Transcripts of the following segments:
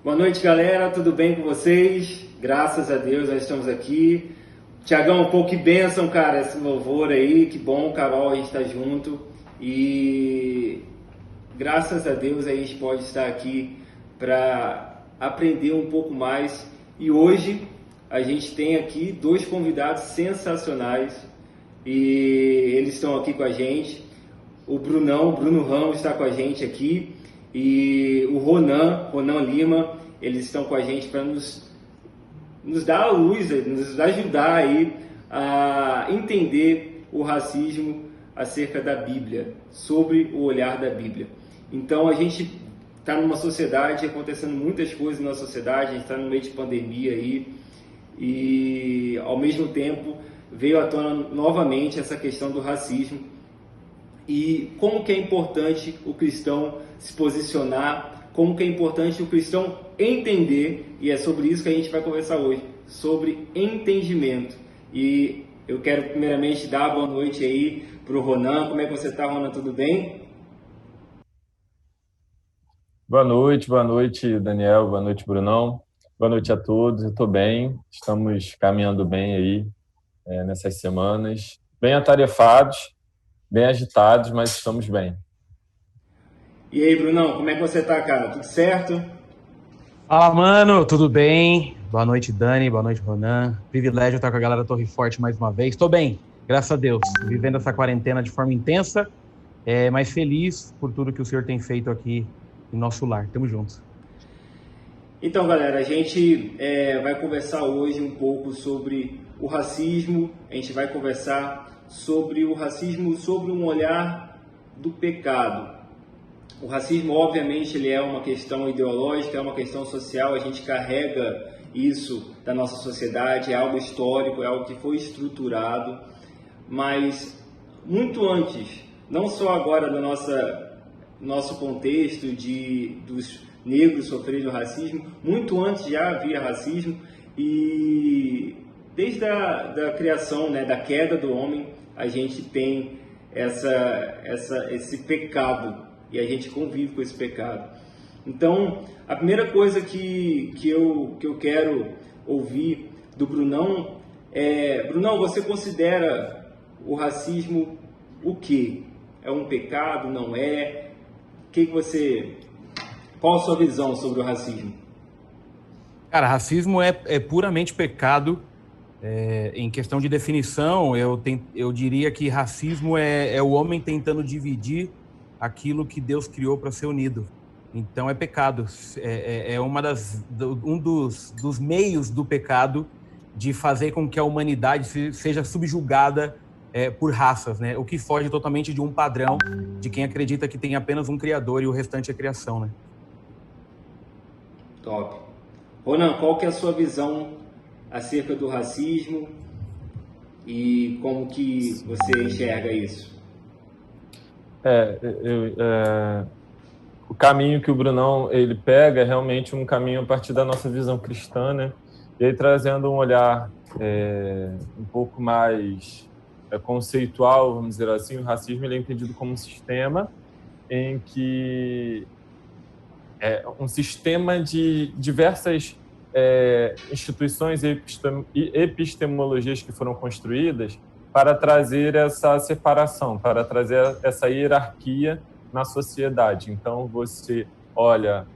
Boa noite, galera. Tudo bem com vocês? Graças a Deus, nós estamos aqui. Tiagão, pô, que bênção, cara, esse louvor aí. Que bom, Carol, a gente tá junto. E graças a Deus a gente pode estar aqui para aprender um pouco mais. E hoje a gente tem aqui dois convidados sensacionais e eles estão aqui com a gente. O Bruno Ramos está com a gente aqui e o Ronan Lima, eles estão com a gente para nos dar a luz, nos ajudar aí a entender o racismo acerca da Bíblia, sobre o olhar da Bíblia. Então a gente está numa sociedade, acontecendo muitas coisas na sociedade, a gente está no meio de pandemia aí e ao mesmo tempo veio à tona novamente essa questão do racismo e como que é importante o cristão se posicionar, como que é importante o cristão entender, e é sobre isso que a gente vai conversar hoje, sobre entendimento. E eu quero primeiramente dar boa noite aí para o Ronan. Como é que você está, Ronan? Tudo bem? Boa noite, Daniel, boa noite, Brunão. Boa noite a todos, eu estou bem, estamos caminhando bem aí nessas semanas, bem atarefados, bem agitados, mas estamos bem. E aí, Brunão, como é que você está, cara? Tudo certo? Fala, mano, tudo bem? Boa noite, Dani, boa noite, Ronan. Privilégio estar com a galera Torre Forte mais uma vez. Estou bem, graças a Deus, vivendo essa quarentena de forma intensa, mas feliz por tudo que o senhor tem feito aqui em nosso lar. Tamo juntos. Então, galera, a gente vai conversar hoje um pouco sobre o racismo. A gente vai conversar sobre o racismo, sobre um olhar do pecado. O racismo, obviamente, ele é uma questão ideológica, é uma questão social. A gente carrega isso da nossa sociedade, é algo histórico, é algo que foi estruturado. Mas muito antes, não só agora no nosso contexto dos negros sofrerem racismo, muito antes já havia racismo e desde a criação, né, da queda do homem, a gente tem esse pecado e a gente convive com esse pecado. Então, a primeira coisa que eu quero ouvir do Brunão é: Brunão, você considera o racismo o quê? É um pecado? Não é? Qual a sua visão sobre o racismo? Cara, racismo é puramente pecado. Em questão de definição, eu diria que racismo é o homem tentando dividir aquilo que Deus criou para ser unido. Então é pecado. Um dos meios do pecado de fazer com que a humanidade seja subjugada por raças, né? O que foge totalmente de um padrão de quem acredita que tem apenas um criador e o restante é criação, né? Top. Ronan, qual que é a sua visão acerca do racismo e como que você enxerga isso? O caminho que o Brunão ele pega é realmente um caminho a partir da nossa visão cristã, né? E aí trazendo um olhar um pouco mais conceitual, vamos dizer assim, o racismo ele é entendido como um sistema em que um sistema de diversas instituições e epistemologias que foram construídas para trazer essa separação, para trazer essa hierarquia na sociedade. Então, você olha,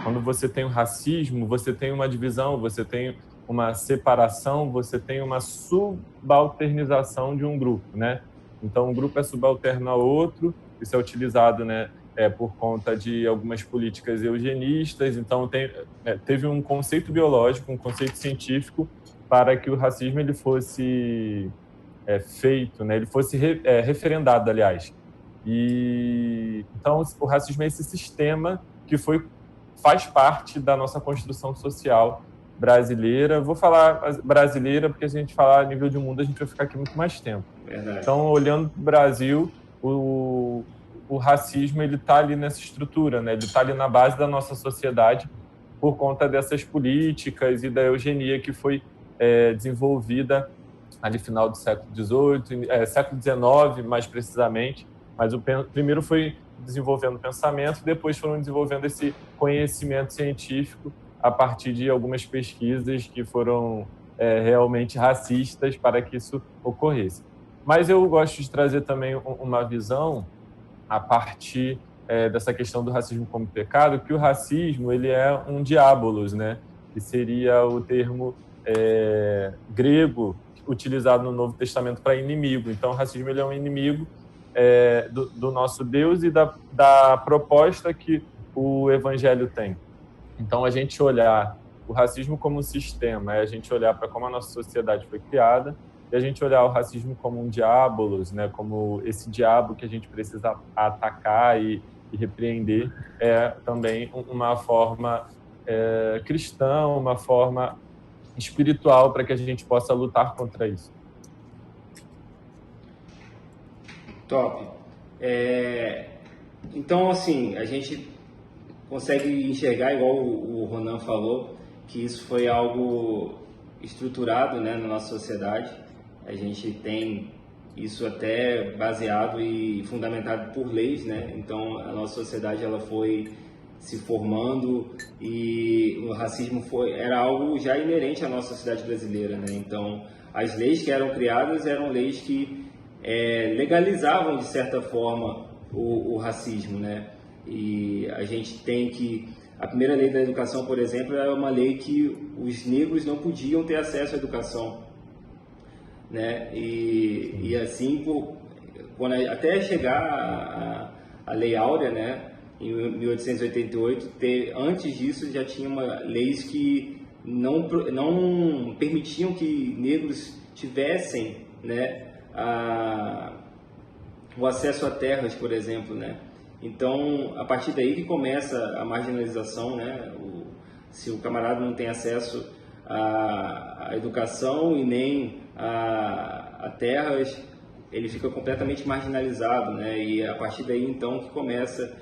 quando você tem o racismo, você tem uma divisão, você tem uma separação, você tem uma subalternização de um grupo, né? Então, um grupo é subalterno a outro, isso é utilizado, né, por conta de algumas políticas eugenistas. Então, teve um conceito biológico, um conceito científico para que o racismo ele fosse feito, né? Ele fosse referendado, aliás. E então o racismo é esse sistema que faz parte da nossa construção social brasileira. Vou falar brasileira porque se a gente falar a nível de mundo a gente vai ficar aqui muito mais tempo. Verdade. Então, olhando para o Brasil, o racismo ele está ali nessa estrutura, né? Ele está ali na base da nossa sociedade por conta dessas políticas e da eugenia que foi desenvolvida ali final do século XVIII, século XIX mais precisamente, mas o primeiro foi desenvolvendo pensamento, depois foram desenvolvendo esse conhecimento científico a partir de algumas pesquisas que foram realmente racistas para que isso ocorresse. Mas eu gosto de trazer também uma visão a partir dessa questão do racismo como pecado, que o racismo ele é um diabolos, né? Que seria o termo grego utilizado no Novo Testamento para inimigo. Então, o racismo ele é um inimigo do nosso Deus e da proposta que o Evangelho tem. Então, a gente olhar o racismo como um sistema, a gente olhar para como a nossa sociedade foi criada, e a gente olhar o racismo como um diabolos, né, como esse diabo que a gente precisa atacar e repreender, é também uma forma cristã, uma forma espiritual para que a gente possa lutar contra isso. Top. Então, assim, a gente consegue enxergar, igual o Ronan falou, que isso foi algo estruturado, né, na nossa sociedade. A gente tem isso até baseado e fundamentado por leis, né? Então, a nossa sociedade ela foi se formando e o racismo era algo já inerente à nossa sociedade brasileira, né? Então, as leis que eram criadas eram leis que legalizavam, de certa forma, o racismo, né? E a gente tem que... A primeira lei da educação, por exemplo, é uma lei que os negros não podiam ter acesso à educação, né? E assim, até chegar a Lei Áurea, né? Em 1888, antes disso já tinha leis que não permitiam que negros tivessem, né, o acesso a terras, por exemplo, né? Então, a partir daí que começa a marginalização, né? Se o camarada não tem acesso à educação e nem a terras, ele fica completamente marginalizado, né? E a partir daí, então, que começa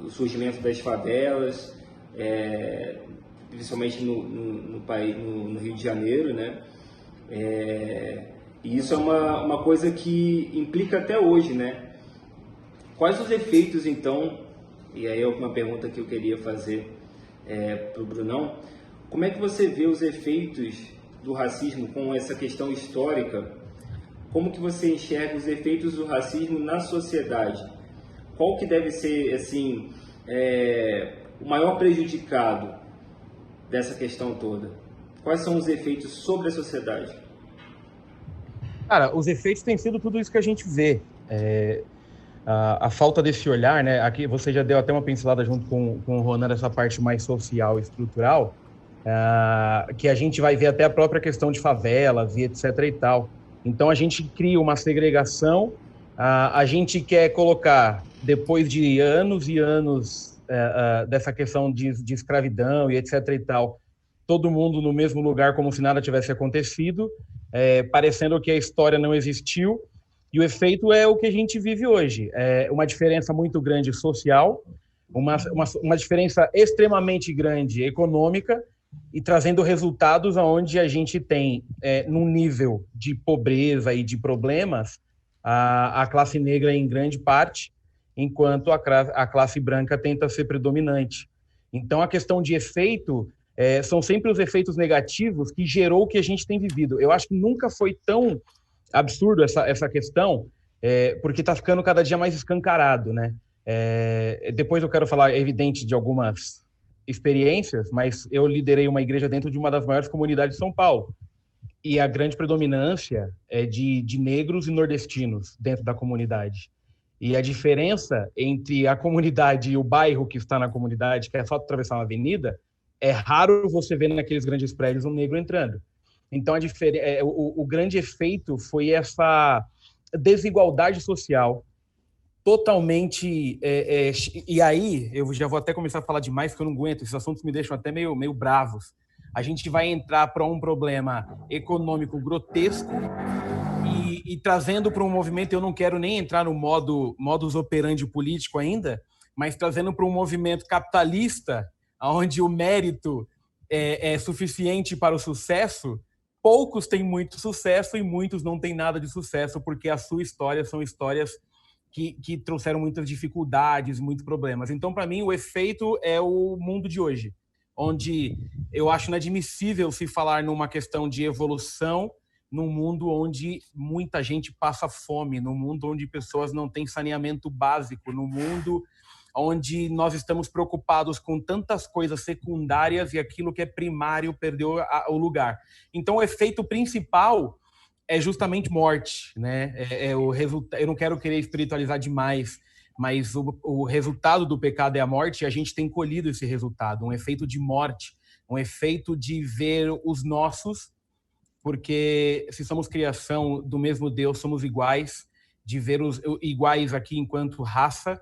o surgimento das favelas, principalmente no país, no Rio de Janeiro, né? E isso é uma coisa que implica até hoje, né? Quais os efeitos, então, e aí é uma pergunta que eu queria fazer para o Brunão, como é que você vê os efeitos do racismo com essa questão histórica? Como que você enxerga os efeitos do racismo na sociedade? Qual que deve ser, assim, o maior prejudicado dessa questão toda? Quais são os efeitos sobre a sociedade? Cara, os efeitos têm sido tudo isso que a gente vê. A falta desse olhar, né? Aqui você já deu até uma pincelada junto com o Ronan dessa parte mais social e estrutural, que a gente vai ver até a própria questão de favelas e etc e tal. Então a gente cria uma segregação, a gente quer colocar, depois de anos e anos dessa questão de escravidão e etc e tal, todo mundo no mesmo lugar como se nada tivesse acontecido, parecendo que a história não existiu. E o efeito é o que a gente vive hoje. Uma diferença muito grande social, uma diferença extremamente grande econômica e trazendo resultados onde a gente tem, num nível de pobreza e de problemas, a classe negra em grande parte, enquanto a classe branca tenta ser predominante. Então, a questão de efeito são sempre os efeitos negativos que gerou o que a gente tem vivido. Eu acho que nunca foi tão absurdo essa questão, porque está ficando cada dia mais escancarado, né? Depois eu quero falar, é evidente, de algumas experiências, mas eu liderei uma igreja dentro de uma das maiores comunidades de São Paulo, e a grande predominância é de negros e nordestinos dentro da comunidade. E a diferença entre a comunidade e o bairro que está na comunidade, que é só atravessar uma avenida, é raro você ver naqueles grandes prédios um negro entrando. Então, o grande efeito foi essa desigualdade social totalmente... e aí, eu já vou até começar a falar demais, porque eu não aguento, esses assuntos me deixam até meio bravos. A gente vai entrar para um problema econômico grotesco e trazendo para um movimento, eu não quero nem entrar no modus operandi político ainda, mas trazendo para um movimento capitalista, onde o mérito é suficiente para o sucesso. Poucos têm muito sucesso e muitos não têm nada de sucesso, porque a sua história são histórias que trouxeram muitas dificuldades, muitos problemas. Então, para mim, o efeito é o mundo de hoje, onde eu acho inadmissível se falar numa questão de evolução num mundo onde muita gente passa fome, num mundo onde pessoas não têm saneamento básico, num mundo onde nós estamos preocupados com tantas coisas secundárias e aquilo que é primário perdeu o lugar. Então, o efeito principal é justamente morte, né? O resultado. Eu não quero querer espiritualizar demais, mas o resultado do pecado é a morte, e a gente tem colhido esse resultado, um efeito de morte, um efeito de ver os nossos, porque se somos criação do mesmo Deus, somos iguais, de ver os iguais aqui enquanto raça,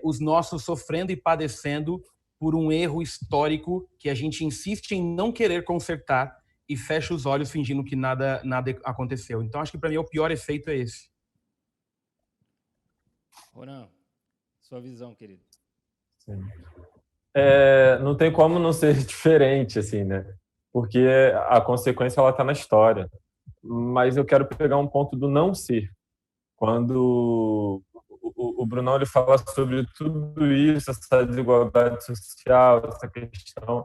os nossos sofrendo e padecendo por um erro histórico que a gente insiste em não querer consertar e fecha os olhos fingindo que nada aconteceu. Então, acho que para mim o pior efeito é esse. Ronan, sua visão, querido. Sim. Não tem como não ser diferente, assim, né? Porque a consequência ela está na história. Mas eu quero pegar um ponto do não ser. Quando o Brunão ele fala sobre tudo isso, essa desigualdade social, essa questão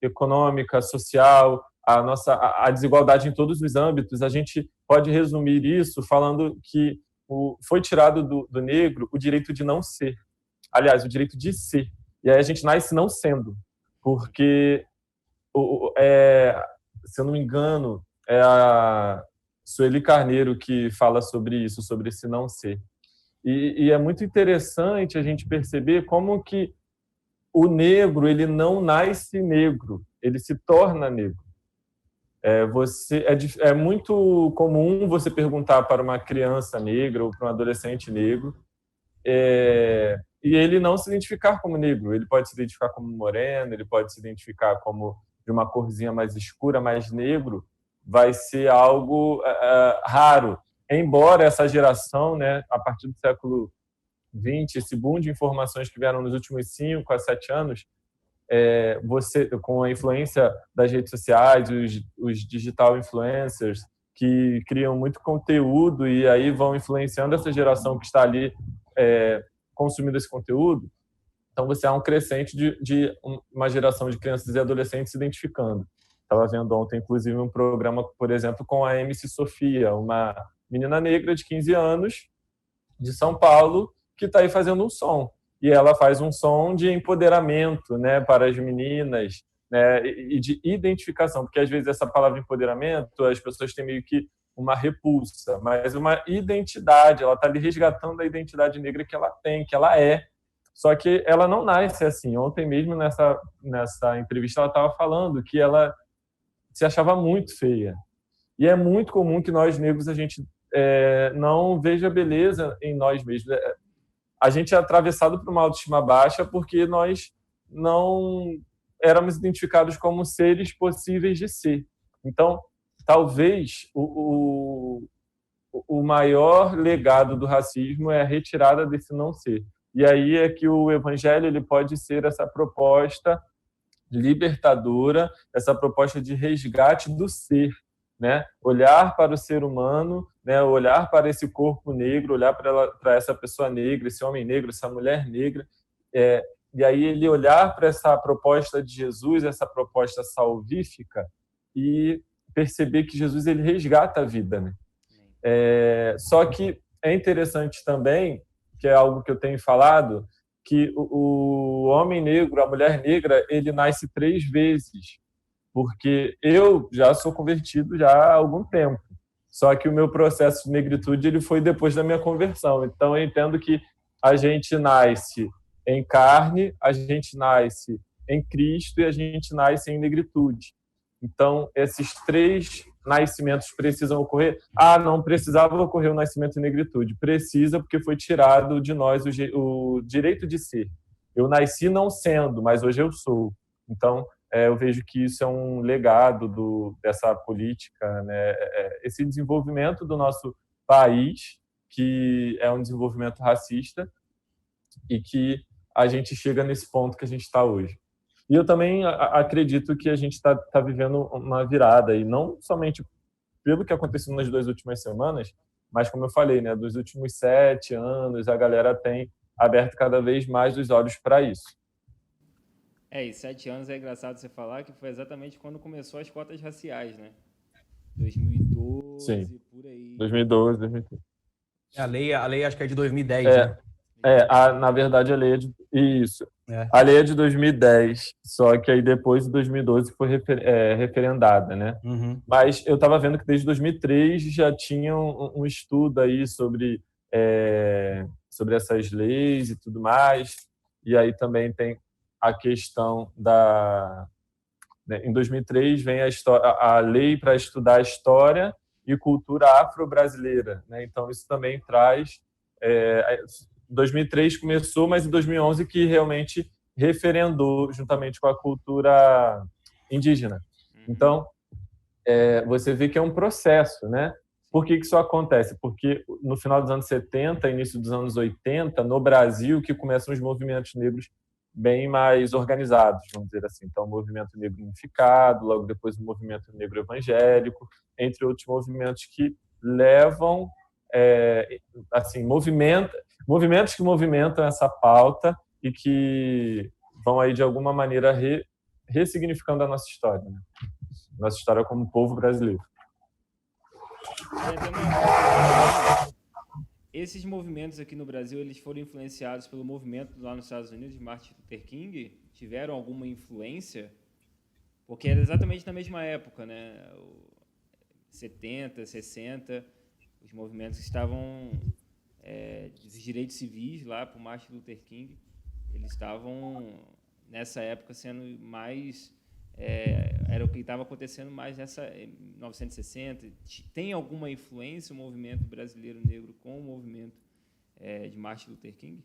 econômica, social, a desigualdade em todos os âmbitos, a gente pode resumir isso falando que foi tirado do negro o direito de não ser. Aliás, o direito de ser. E aí a gente nasce não sendo. Porque, se eu não me engano, é a Sueli Carneiro que fala sobre isso, sobre esse não ser. E é muito interessante a gente perceber como que o negro ele não nasce negro, ele se torna negro. É muito comum você perguntar para uma criança negra ou para um adolescente negro e ele não se identificar como negro. Ele pode se identificar como moreno, ele pode se identificar como de uma corzinha mais escura, mais negro. Vai ser algo raro. Embora essa geração, né, a partir do século XX, esse boom de informações que vieram nos últimos 5 a 7 anos, com a influência das redes sociais, os digital influencers, que criam muito conteúdo e aí vão influenciando essa geração que está ali consumindo esse conteúdo. Então, você há um crescente de uma geração de crianças e adolescentes se identificando. Estava vendo ontem, inclusive, um programa, por exemplo, com a MC Sofia, uma menina negra de 15 anos, de São Paulo, que está aí fazendo um som. E ela faz um som de empoderamento, né, para as meninas, né, e de identificação, porque às vezes essa palavra empoderamento, as pessoas têm meio que uma repulsa, mas uma identidade, ela está ali resgatando a identidade negra que ela tem, que ela é. Só que ela não nasce assim. Ontem mesmo, nessa entrevista, ela estava falando que ela se achava muito feia. E é muito comum que nós negros a gente não veja beleza em nós mesmos. A gente é atravessado por uma autoestima baixa porque nós não éramos identificados como seres possíveis de ser. Então, talvez o maior legado do racismo é a retirada desse não ser. E aí é que o evangelho ele pode ser essa proposta libertadora, essa proposta de resgate do ser, né? Olhar para o ser humano, né? Olhar para esse corpo negro, olhar para essa pessoa negra, esse homem negro, essa mulher negra, e aí ele olhar para essa proposta de Jesus, essa proposta salvífica, e perceber que Jesus ele resgata a vida, né? Só que é interessante também, que é algo que eu tenho falado, que o homem negro, a mulher negra, ele nasce 3 vezes. Porque eu já sou convertido já há algum tempo. Só que o meu processo de negritude ele foi depois da minha conversão. Então, eu entendo que a gente nasce em carne, a gente nasce em Cristo e a gente nasce em negritude. Então, esses 3 nascimentos precisam ocorrer. Não precisava ocorrer o nascimento em negritude. Precisa, porque foi tirado de nós o direito de ser. Eu nasci não sendo, mas hoje eu sou. Então, eu vejo que isso é um legado dessa política, né? Esse desenvolvimento do nosso país, que é um desenvolvimento racista, e que a gente chega nesse ponto que a gente está hoje. E eu também acredito que a gente está vivendo uma virada, e não somente pelo que aconteceu nas 2 últimas semanas, mas como eu falei, né, dos últimos 7 anos, a galera tem aberto cada vez mais os olhos para isso. E 7 anos é engraçado você falar que foi exatamente quando começou as cotas raciais, né? 2012, Sim. por aí. 2012, 2013. A lei acho que é de 2010, né? Na verdade, a lei é de... Isso. É. A lei é de 2010, só que aí depois de 2012 foi referendada, né? Uhum. Mas eu estava vendo que desde 2003 já tinha um estudo aí sobre essas leis e tudo mais. E aí também tem a questão da... Né, em 2003 vem a lei para estudar a história e cultura afro-brasileira, né? Então isso também traz... 2003 começou, mas em 2011 que realmente referendou juntamente com a cultura indígena. Então, você vê que é um processo, né? Por que isso acontece? Porque no final dos anos 70, início dos anos 80, no Brasil, que começam os movimentos negros bem mais organizados, vamos dizer assim. Então, o movimento negro unificado, logo depois o movimento negro evangélico, entre outros movimentos que levam, movimentos que movimentam essa pauta e que vão aí de alguma maneira ressignificando a nossa história, né? Nossa história como povo brasileiro. Esses movimentos aqui no Brasil, eles foram influenciados pelo movimento lá nos Estados Unidos de Martin Luther King? Tiveram alguma influência? Porque era exatamente na mesma época, né? 70, 60, os movimentos que estavam dos direitos civis lá para o Martin Luther King, eles estavam nessa época sendo mais era o que estava acontecendo mais nessa 1960. Tem alguma influência o movimento brasileiro negro com o movimento de Martin Luther King?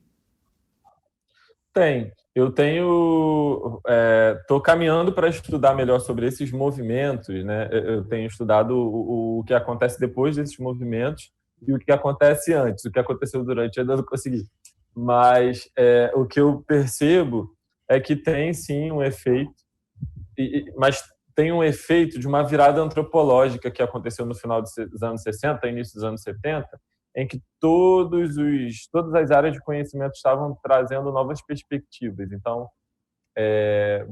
Tem. Eu estou caminhando para estudar melhor sobre esses movimentos, né? Eu tenho estudado o que acontece depois desses movimentos e o que acontece antes. O que aconteceu durante ainda não consegui. Mas o que eu percebo é que tem sim um efeito, mas tem um efeito de uma virada antropológica que aconteceu no final dos anos 60, início dos anos 70, em que todas as áreas de conhecimento estavam trazendo novas perspectivas. Então,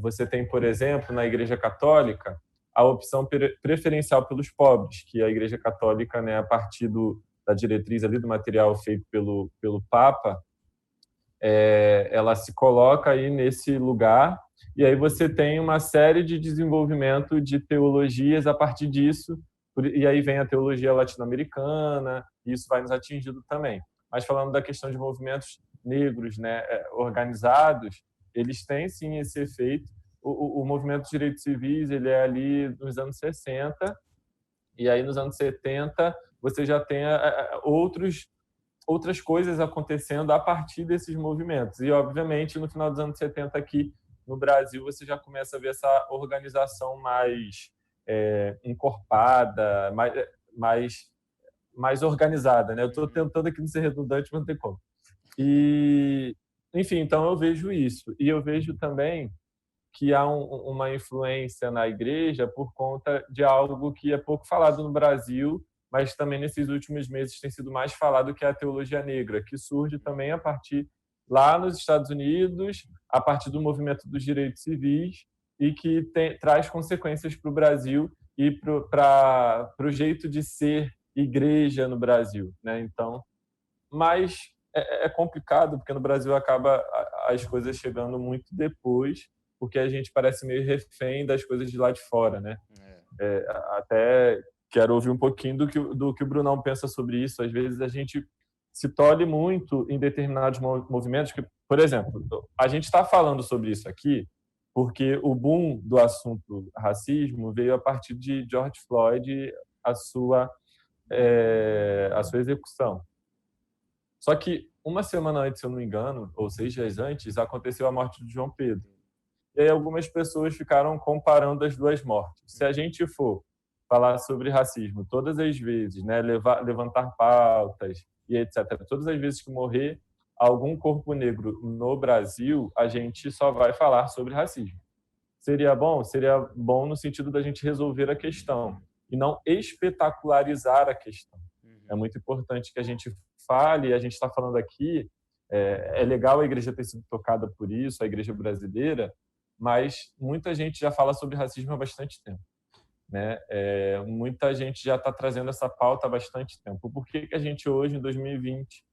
você tem, por exemplo, na Igreja Católica, a opção preferencial pelos pobres, que a Igreja Católica, né, a partir da diretriz ali do material feito pelo Papa, ela se coloca aí nesse lugar, e aí você tem uma série de desenvolvimento de teologias a partir disso, e aí vem a teologia latino-americana, e isso vai nos atingindo também. Mas falando da questão de movimentos negros, né, organizados, eles têm sim esse efeito. O movimento de direitos civis, ele é ali nos anos 60, e aí nos anos 70 você já tem outras coisas acontecendo a partir desses movimentos. E, obviamente, no final dos anos 70 aqui no Brasil, você já começa a ver essa organização mais encorpada, mais organizada, né? Eu estou tentando aqui não ser redundante, mas não tem como. E, enfim, então eu vejo isso. E eu vejo também que há uma influência na igreja por conta de algo que é pouco falado no Brasil, mas também nesses últimos meses tem sido mais falado, que é a teologia negra, que surge também a partir lá nos Estados Unidos, a partir do movimento dos direitos civis, e que traz consequências para o Brasil e para o jeito de ser igreja no Brasil, né? Então, mas é complicado, porque no Brasil acaba as coisas chegando muito depois, porque a gente parece meio refém das coisas de lá de fora, né? Até quero ouvir um pouquinho do que o Brunão pensa sobre isso. Às vezes a gente se tolhe muito em determinados movimentos. Que, por exemplo, a gente está falando sobre isso aqui porque o boom do assunto racismo veio a partir de George Floyd, a sua execução. Só que uma semana antes, se eu não me engano, ou 6 dias antes, aconteceu a morte de João Pedro. E aí algumas pessoas ficaram comparando as duas mortes. Se a gente for falar sobre racismo todas as vezes, né, levantar pautas e etc., todas as vezes que morrer algum corpo negro no Brasil, a gente só vai falar sobre racismo. Seria bom? Seria bom no sentido da gente resolver a questão e não espetacularizar a questão. É muito importante que a gente fale, a gente está falando aqui, é legal a igreja ter sido tocada por isso, a igreja brasileira, mas muita gente já fala sobre racismo há bastante tempo, né? Muita gente já está trazendo essa pauta há bastante tempo. Por que a gente hoje, em 2020,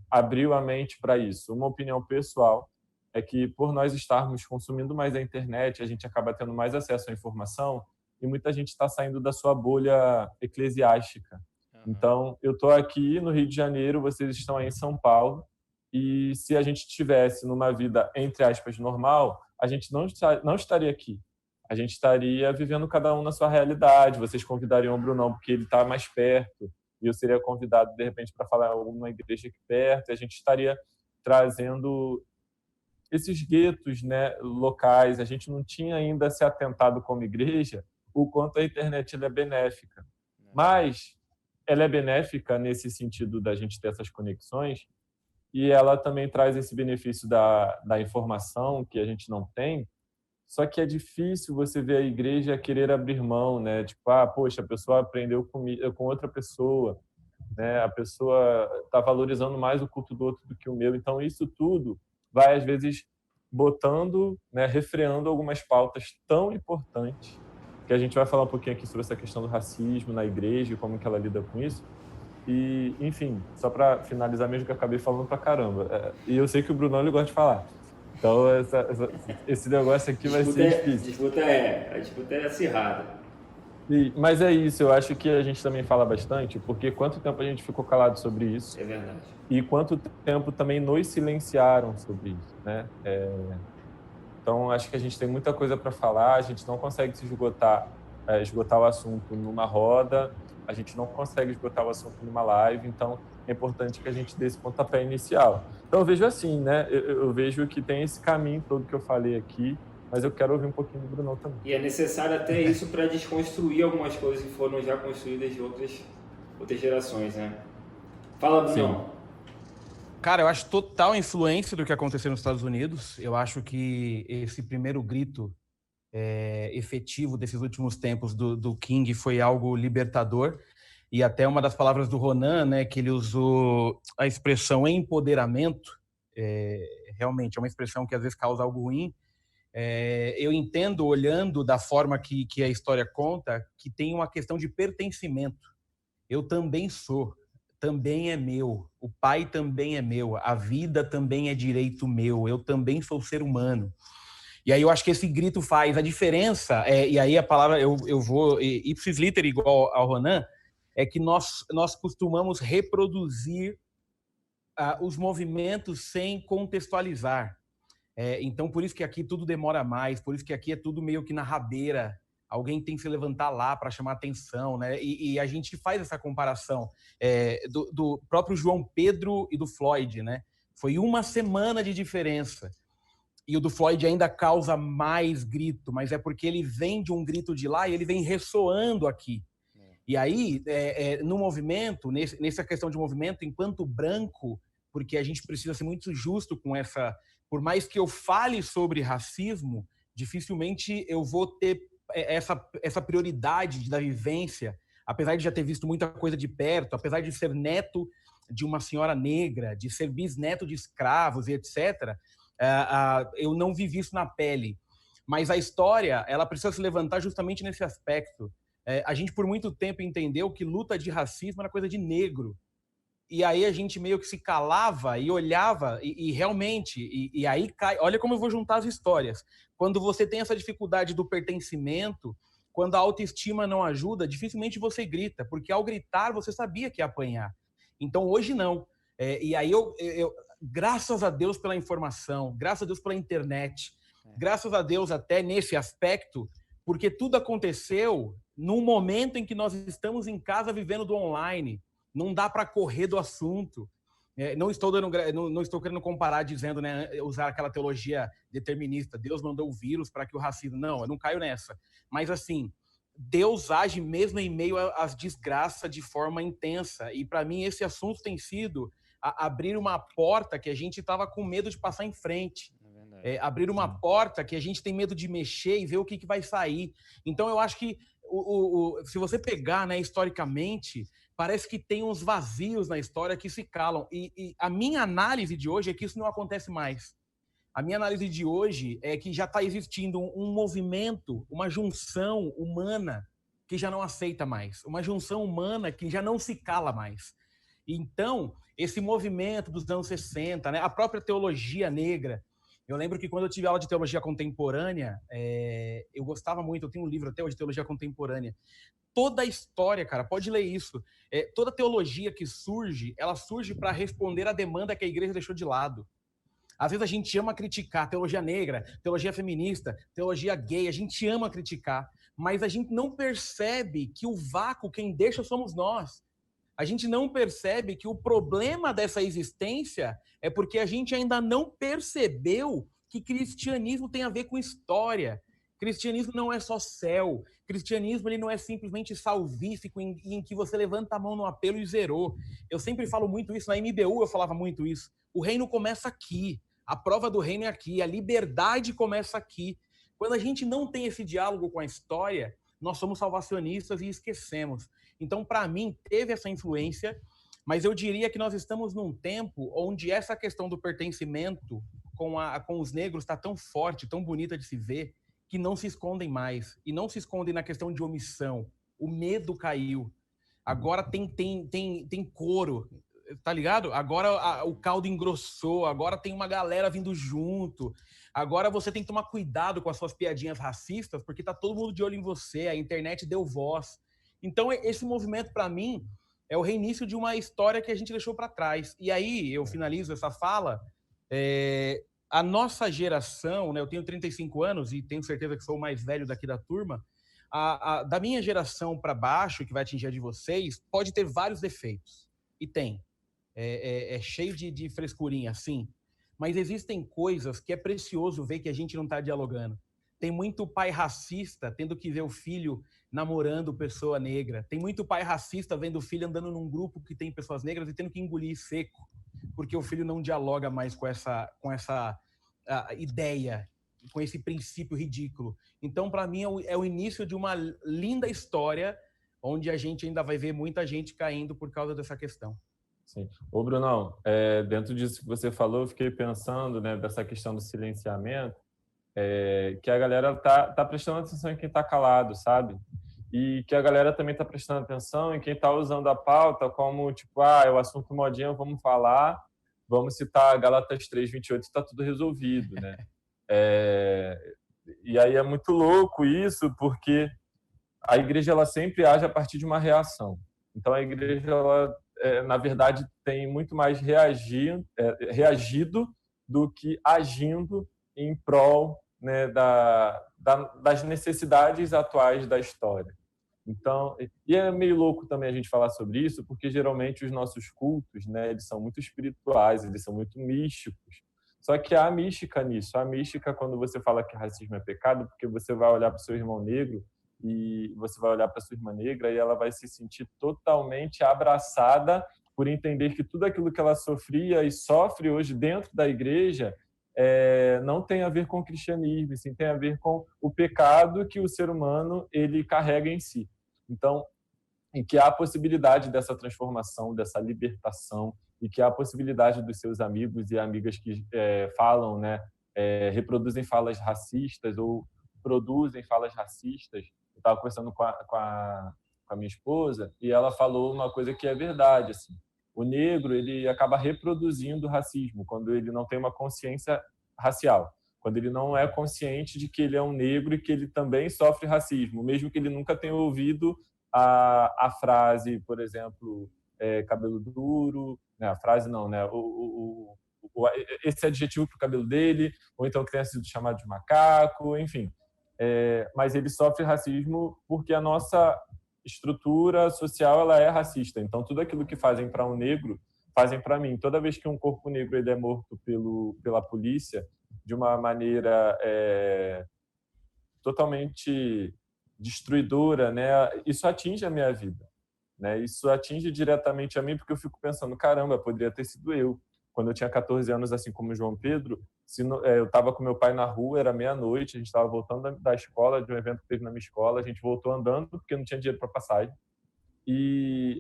abriu a mente para isso? Uma opinião pessoal é que, por nós estarmos consumindo mais a internet, a gente acaba tendo mais acesso à informação e muita gente está saindo da sua bolha eclesiástica. Então, eu estou aqui no Rio de Janeiro, vocês estão aí em São Paulo, e se a gente estivesse numa vida, entre aspas, normal, a gente não estaria aqui. A gente estaria vivendo cada um na sua realidade. Vocês convidariam o Brunão porque ele está mais perto, e eu seria convidado, de repente, para falar em alguma igreja aqui perto, e a gente estaria trazendo esses guetos, né, locais. A gente não tinha ainda se atentado como igreja o quanto a internet é benéfica. Mas ela é benéfica nesse sentido da gente ter essas conexões, e ela também traz esse benefício da informação que a gente não tem. Só que é difícil você ver a igreja querer abrir mão, né? Tipo, poxa, a pessoa aprendeu com outra pessoa, né? A pessoa está valorizando mais o culto do outro do que o meu. Então, isso tudo vai, às vezes, botando, né, refreando algumas pautas tão importantes, que a gente vai falar um pouquinho aqui sobre essa questão do racismo na igreja e como que ela lida com isso. E, enfim, só para finalizar mesmo, que eu acabei falando pra caramba. E eu sei que o Brunão ele gosta de falar. Então, esse negócio aqui vai ser difícil. A disputa é acirrada. Mas é isso, eu acho que a gente também fala bastante, porque quanto tempo a gente ficou calado sobre isso. É verdade. E quanto tempo também nos silenciaram sobre isso, né? Então, acho que a gente tem muita coisa para falar, a gente não consegue se esgotar o assunto numa roda, a gente não consegue esgotar o assunto numa live, então é importante que a gente dê esse pontapé inicial. Então, eu vejo assim, né? Eu vejo que tem esse caminho todo que eu falei aqui, mas eu quero ouvir um pouquinho do Brunão também. E é necessário até isso para desconstruir algumas coisas que foram já construídas de outras gerações, né? Fala, Brunão. Sim. Cara, eu acho total influência do que aconteceu nos Estados Unidos. Eu acho que esse primeiro grito efetivo desses últimos tempos do King foi algo libertador. E até uma das palavras do Ronan, né, que ele usou a expressão empoderamento, realmente é uma expressão que às vezes causa algo ruim. Eu entendo, olhando da forma que a história conta, que tem uma questão de pertencimento. Eu também sou, também é meu, o pai também é meu, a vida também é direito meu, eu também sou ser humano. E aí eu acho que esse grito faz a diferença, e aí a palavra, eu vou ipsis literi igual ao Ronan, é que nós costumamos reproduzir os movimentos sem contextualizar. Então, por isso que aqui tudo demora mais, por isso que aqui é tudo meio que na rabeira. Alguém tem que se levantar lá para chamar atenção, né? E a gente faz essa comparação do próprio João Pedro e do Floyd, né? Foi uma semana de diferença. E o do Floyd ainda causa mais grito, mas é porque ele vem de um grito de lá e ele vem ressoando aqui. E aí, no movimento, nessa questão de movimento, enquanto branco, porque a gente precisa ser muito justo com essa... Por mais que eu fale sobre racismo, dificilmente eu vou ter essa prioridade da vivência, apesar de já ter visto muita coisa de perto, apesar de ser neto de uma senhora negra, de ser bisneto de escravos e etc., eu não vivi isso na pele. Mas a história, ela precisa se levantar justamente nesse aspecto. A gente, por muito tempo, entendeu que luta de racismo era coisa de negro. E aí a gente meio que se calava e olhava, e realmente, e aí cai... Olha como eu vou juntar as histórias. Quando você tem essa dificuldade do pertencimento, quando a autoestima não ajuda, dificilmente você grita, porque ao gritar você sabia que ia apanhar. Então hoje não. E aí graças a Deus pela informação, graças a Deus pela internet, graças a Deus até nesse aspecto, porque tudo aconteceu num momento em que nós estamos em casa vivendo do online. Não dá para correr do assunto. Não estou querendo comparar dizendo, né, usar aquela teologia determinista. Deus mandou o vírus para que o racismo... Não, eu não caio nessa. Mas, assim, Deus age mesmo em meio às desgraças de forma intensa. E, para mim, esse assunto tem sido abrir uma porta que a gente estava com medo de passar em frente. Abrir uma porta que a gente tem medo de mexer e ver o que vai sair. Então, eu acho que se você pegar, né, historicamente, parece que tem uns vazios na história que se calam. E a minha análise de hoje é que isso não acontece mais. A minha análise de hoje é que já está existindo um movimento, uma junção humana que já não aceita mais, uma junção humana que já não se cala mais. Então, esse movimento dos anos 60, né, a própria teologia negra, eu lembro que quando eu tive aula de teologia contemporânea, eu gostava muito, eu tenho um livro até hoje de teologia contemporânea. Toda a história, cara, pode ler isso. Toda teologia que surge, ela surge para responder à demanda que a igreja deixou de lado. Às vezes a gente ama criticar teologia negra, teologia feminista, teologia gay, a gente ama criticar, mas a gente não percebe que o vácuo quem deixa somos nós. A gente não percebe que o problema dessa existência é porque a gente ainda não percebeu que cristianismo tem a ver com história. Cristianismo não é só céu. Cristianismo ele não é simplesmente salvífico em que você levanta a mão no apelo e zerou. Eu sempre falo muito isso, na MBU eu falava muito isso. O reino começa aqui. A prova do reino é aqui. A liberdade começa aqui. Quando a gente não tem esse diálogo com a história, nós somos salvacionistas e esquecemos. Então, para mim, teve essa influência, mas eu diria que nós estamos num tempo onde essa questão do pertencimento com os negros está tão forte, tão bonita de se ver, que não se escondem mais. E não se escondem na questão de omissão. O medo caiu. Agora tem coro, tá ligado? Agora o caldo engrossou, agora tem uma galera vindo junto. Agora você tem que tomar cuidado com as suas piadinhas racistas, porque tá todo mundo de olho em você, a internet deu voz. Então esse movimento, para mim, é o reinício de uma história que a gente deixou para trás. E aí, eu finalizo essa fala, a nossa geração, né, eu tenho 35 anos e tenho certeza que sou o mais velho daqui da turma, da minha geração para baixo, que vai atingir a de vocês, pode ter vários defeitos. E tem. É cheio de frescurinha, sim. Mas existem coisas que é precioso ver que a gente não está dialogando. Tem muito pai racista tendo que ver o filho namorando pessoa negra. Tem muito pai racista vendo o filho andando num grupo que tem pessoas negras e tendo que engolir seco, porque o filho não dialoga mais com essa ideia, com esse princípio ridículo. Então, para mim, é o início de uma linda história onde a gente ainda vai ver muita gente caindo por causa dessa questão. Sim. Ô, Brunão, dentro disso que você falou, eu fiquei pensando, né, dessa questão do silenciamento, que a galera tá prestando atenção em quem está calado, sabe? E que a galera também está prestando atenção em quem está usando a pauta como, tipo, é o assunto modinha, vamos falar, vamos citar Gálatas 3:28 e está tudo resolvido, né? E aí é muito louco isso, porque a igreja ela sempre age a partir de uma reação. Então a igreja, ela, na verdade, tem muito mais reagido do que agindo em prol, né, das necessidades atuais da história. Então, e é meio louco também a gente falar sobre isso, porque geralmente os nossos cultos, né, eles são muito espirituais, eles são muito místicos. Só que há mística nisso. Há mística quando você fala que racismo é pecado, porque você vai olhar para o seu irmão negro e você vai olhar para a sua irmã negra e ela vai se sentir totalmente abraçada por entender que tudo aquilo que ela sofria e sofre hoje dentro da igreja não tem a ver com o cristianismo, sim tem a ver com o pecado que o ser humano ele carrega em si. Então, em que há a possibilidade dessa transformação, dessa libertação, e que há a possibilidade dos seus amigos e amigas que falam, né, reproduzem falas racistas ou produzem falas racistas. Eu estava conversando com a minha esposa e ela falou uma coisa que é verdade, assim. O negro ele acaba reproduzindo o racismo quando ele não tem uma consciência racial, quando ele não é consciente de que ele é um negro e que ele também sofre racismo, mesmo que ele nunca tenha ouvido a frase, por exemplo, cabelo duro, né? A frase não, né? Esse adjetivo para o cabelo dele, ou então que tenha sido chamado de macaco, enfim. Mas ele sofre racismo porque a nossa estrutura social ela é racista. Então, tudo aquilo que fazem para um negro, fazem para mim. Toda vez que um corpo negro ele é morto pela polícia de uma maneira totalmente destruidora, né? Isso atinge a minha vida, né? Isso atinge diretamente a mim porque eu fico pensando, caramba, poderia ter sido eu. Quando eu tinha 14 anos, assim como o João Pedro, eu estava com meu pai na rua, era meia-noite, a gente estava voltando da escola, de um evento que teve na minha escola, a gente voltou andando porque não tinha dinheiro para passagem. e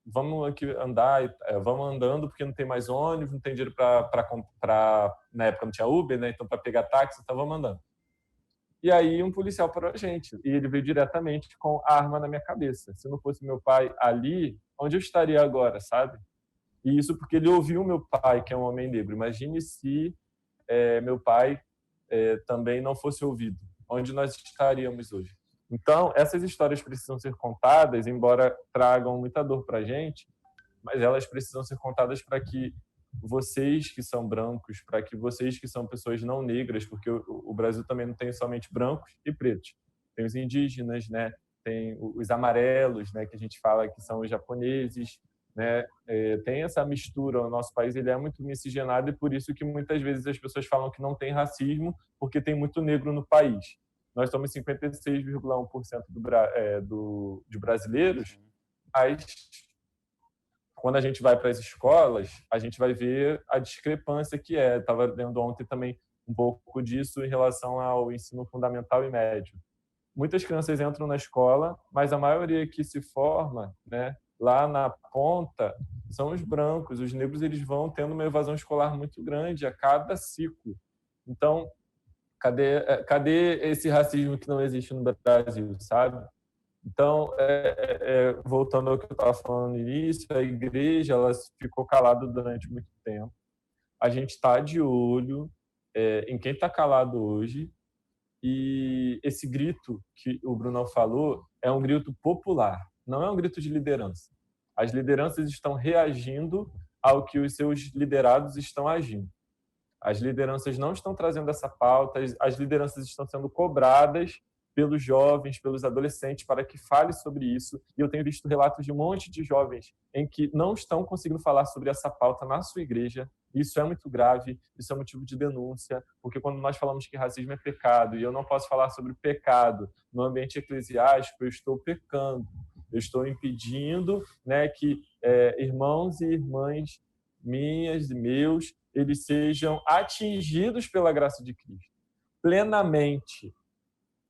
vamos aqui andar, vamos andando porque não tem mais ônibus, não tem dinheiro para comprar, na época não tinha Uber, né? Então para pegar táxi, então vamos andando. E aí um policial parou a gente, e ele veio diretamente com a arma na minha cabeça. Se não fosse meu pai ali, onde eu estaria agora, sabe? E isso porque ele ouviu meu pai, que é um homem negro. Imagine se meu pai também não fosse ouvido, onde nós estaríamos hoje. Então, essas histórias precisam ser contadas, embora tragam muita dor para a gente, mas elas precisam ser contadas para que vocês que são brancos, para que vocês que são pessoas não negras, porque o Brasil também não tem somente brancos e pretos. Tem os indígenas, né? Tem os amarelos, né? Que a gente fala que são os japoneses, né? Tem essa mistura. O nosso país ele é muito miscigenado e por isso que muitas vezes as pessoas falam que não tem racismo, porque tem muito negro no país. Nós somos 56,1% de brasileiros, mas quando a gente vai para as escolas, a gente vai ver a discrepância que é. Estava lendo ontem também um pouco disso em relação ao ensino fundamental e médio. Muitas crianças entram na escola, mas a maioria que se forma, né, lá na ponta, são os brancos. Os negros eles vão tendo uma evasão escolar muito grande a cada ciclo. Então, cadê esse racismo que não existe no Brasil, sabe? Então, voltando ao que eu estava falando no início, a igreja ela ficou calada durante muito tempo. A gente está de olho em quem está calado hoje, e esse grito que o Brunão falou é um grito popular, não é um grito de liderança. As lideranças estão reagindo ao que os seus liderados estão agindo. As lideranças não estão trazendo essa pauta, as lideranças estão sendo cobradas pelos jovens, pelos adolescentes, para que fale sobre isso. E eu tenho visto relatos de um monte de jovens em que não estão conseguindo falar sobre essa pauta na sua igreja. Isso é muito grave, isso é motivo de denúncia, porque quando nós falamos que racismo é pecado, e eu não posso falar sobre pecado no ambiente eclesiástico, eu estou pecando. Eu estou impedindo, né, que irmãos e irmãs minhas e meus, eles sejam atingidos pela graça de Cristo, plenamente.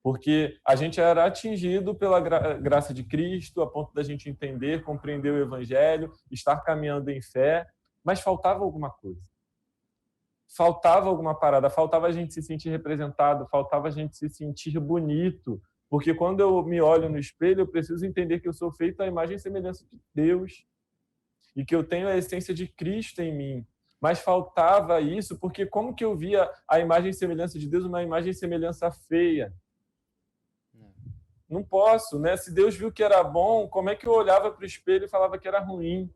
Porque a gente era atingido pela graça de Cristo, a ponto da gente entender, compreender o Evangelho, estar caminhando em fé, mas faltava alguma coisa. Faltava alguma parada, faltava a gente se sentir representado, faltava a gente se sentir bonito, porque quando eu me olho no espelho, eu preciso entender que eu sou feito à imagem e semelhança de Deus e que eu tenho a essência de Cristo em mim. Mas faltava isso, porque como que eu via a imagem e semelhança de Deus uma imagem e semelhança feia? Não posso, né? Se Deus viu que era bom, como é que eu olhava para o espelho e falava que era ruim?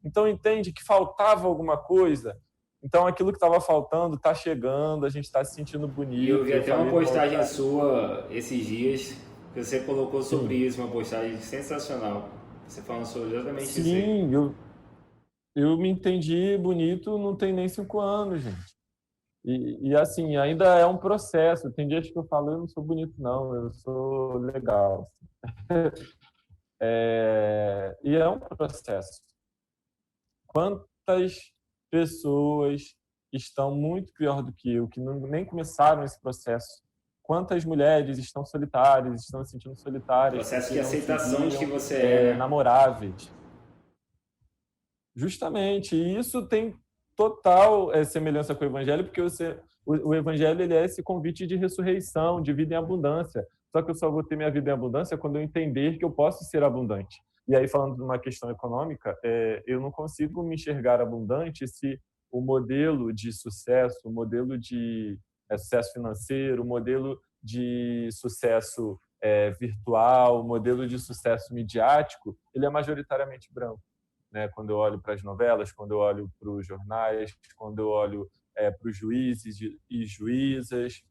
Então, entende que faltava alguma coisa? Então, aquilo que estava faltando está chegando, a gente está se sentindo bonito. E eu vi até uma postagem sua esses dias, que você colocou sobre isso, uma postagem sensacional. Você falando sobre exatamente isso. Sim, eu me entendi bonito não tem nem 5 anos, gente. E assim, ainda é um processo. Tem dias que eu falo, eu não sou bonito, não, eu sou legal. E é um processo. Quantas pessoas estão muito pior do que eu, que nem começaram esse processo? Quantas mulheres estão solitárias, estão se sentindo solitárias? Processo de aceitação de que você é namoráveis. Justamente, e isso tem total semelhança com o Evangelho, porque o Evangelho ele é esse convite de ressurreição, de vida em abundância. Só que eu só vou ter minha vida em abundância quando eu entender que eu posso ser abundante. E aí, falando de uma questão econômica, eu não consigo me enxergar abundante se o modelo de sucesso, o modelo de sucesso financeiro, o modelo de sucesso virtual, o modelo de sucesso midiático, ele é majoritariamente branco. Né? Quando eu olho para as novelas, quando eu olho para os jornais, quando eu olho para os juízes e juízas,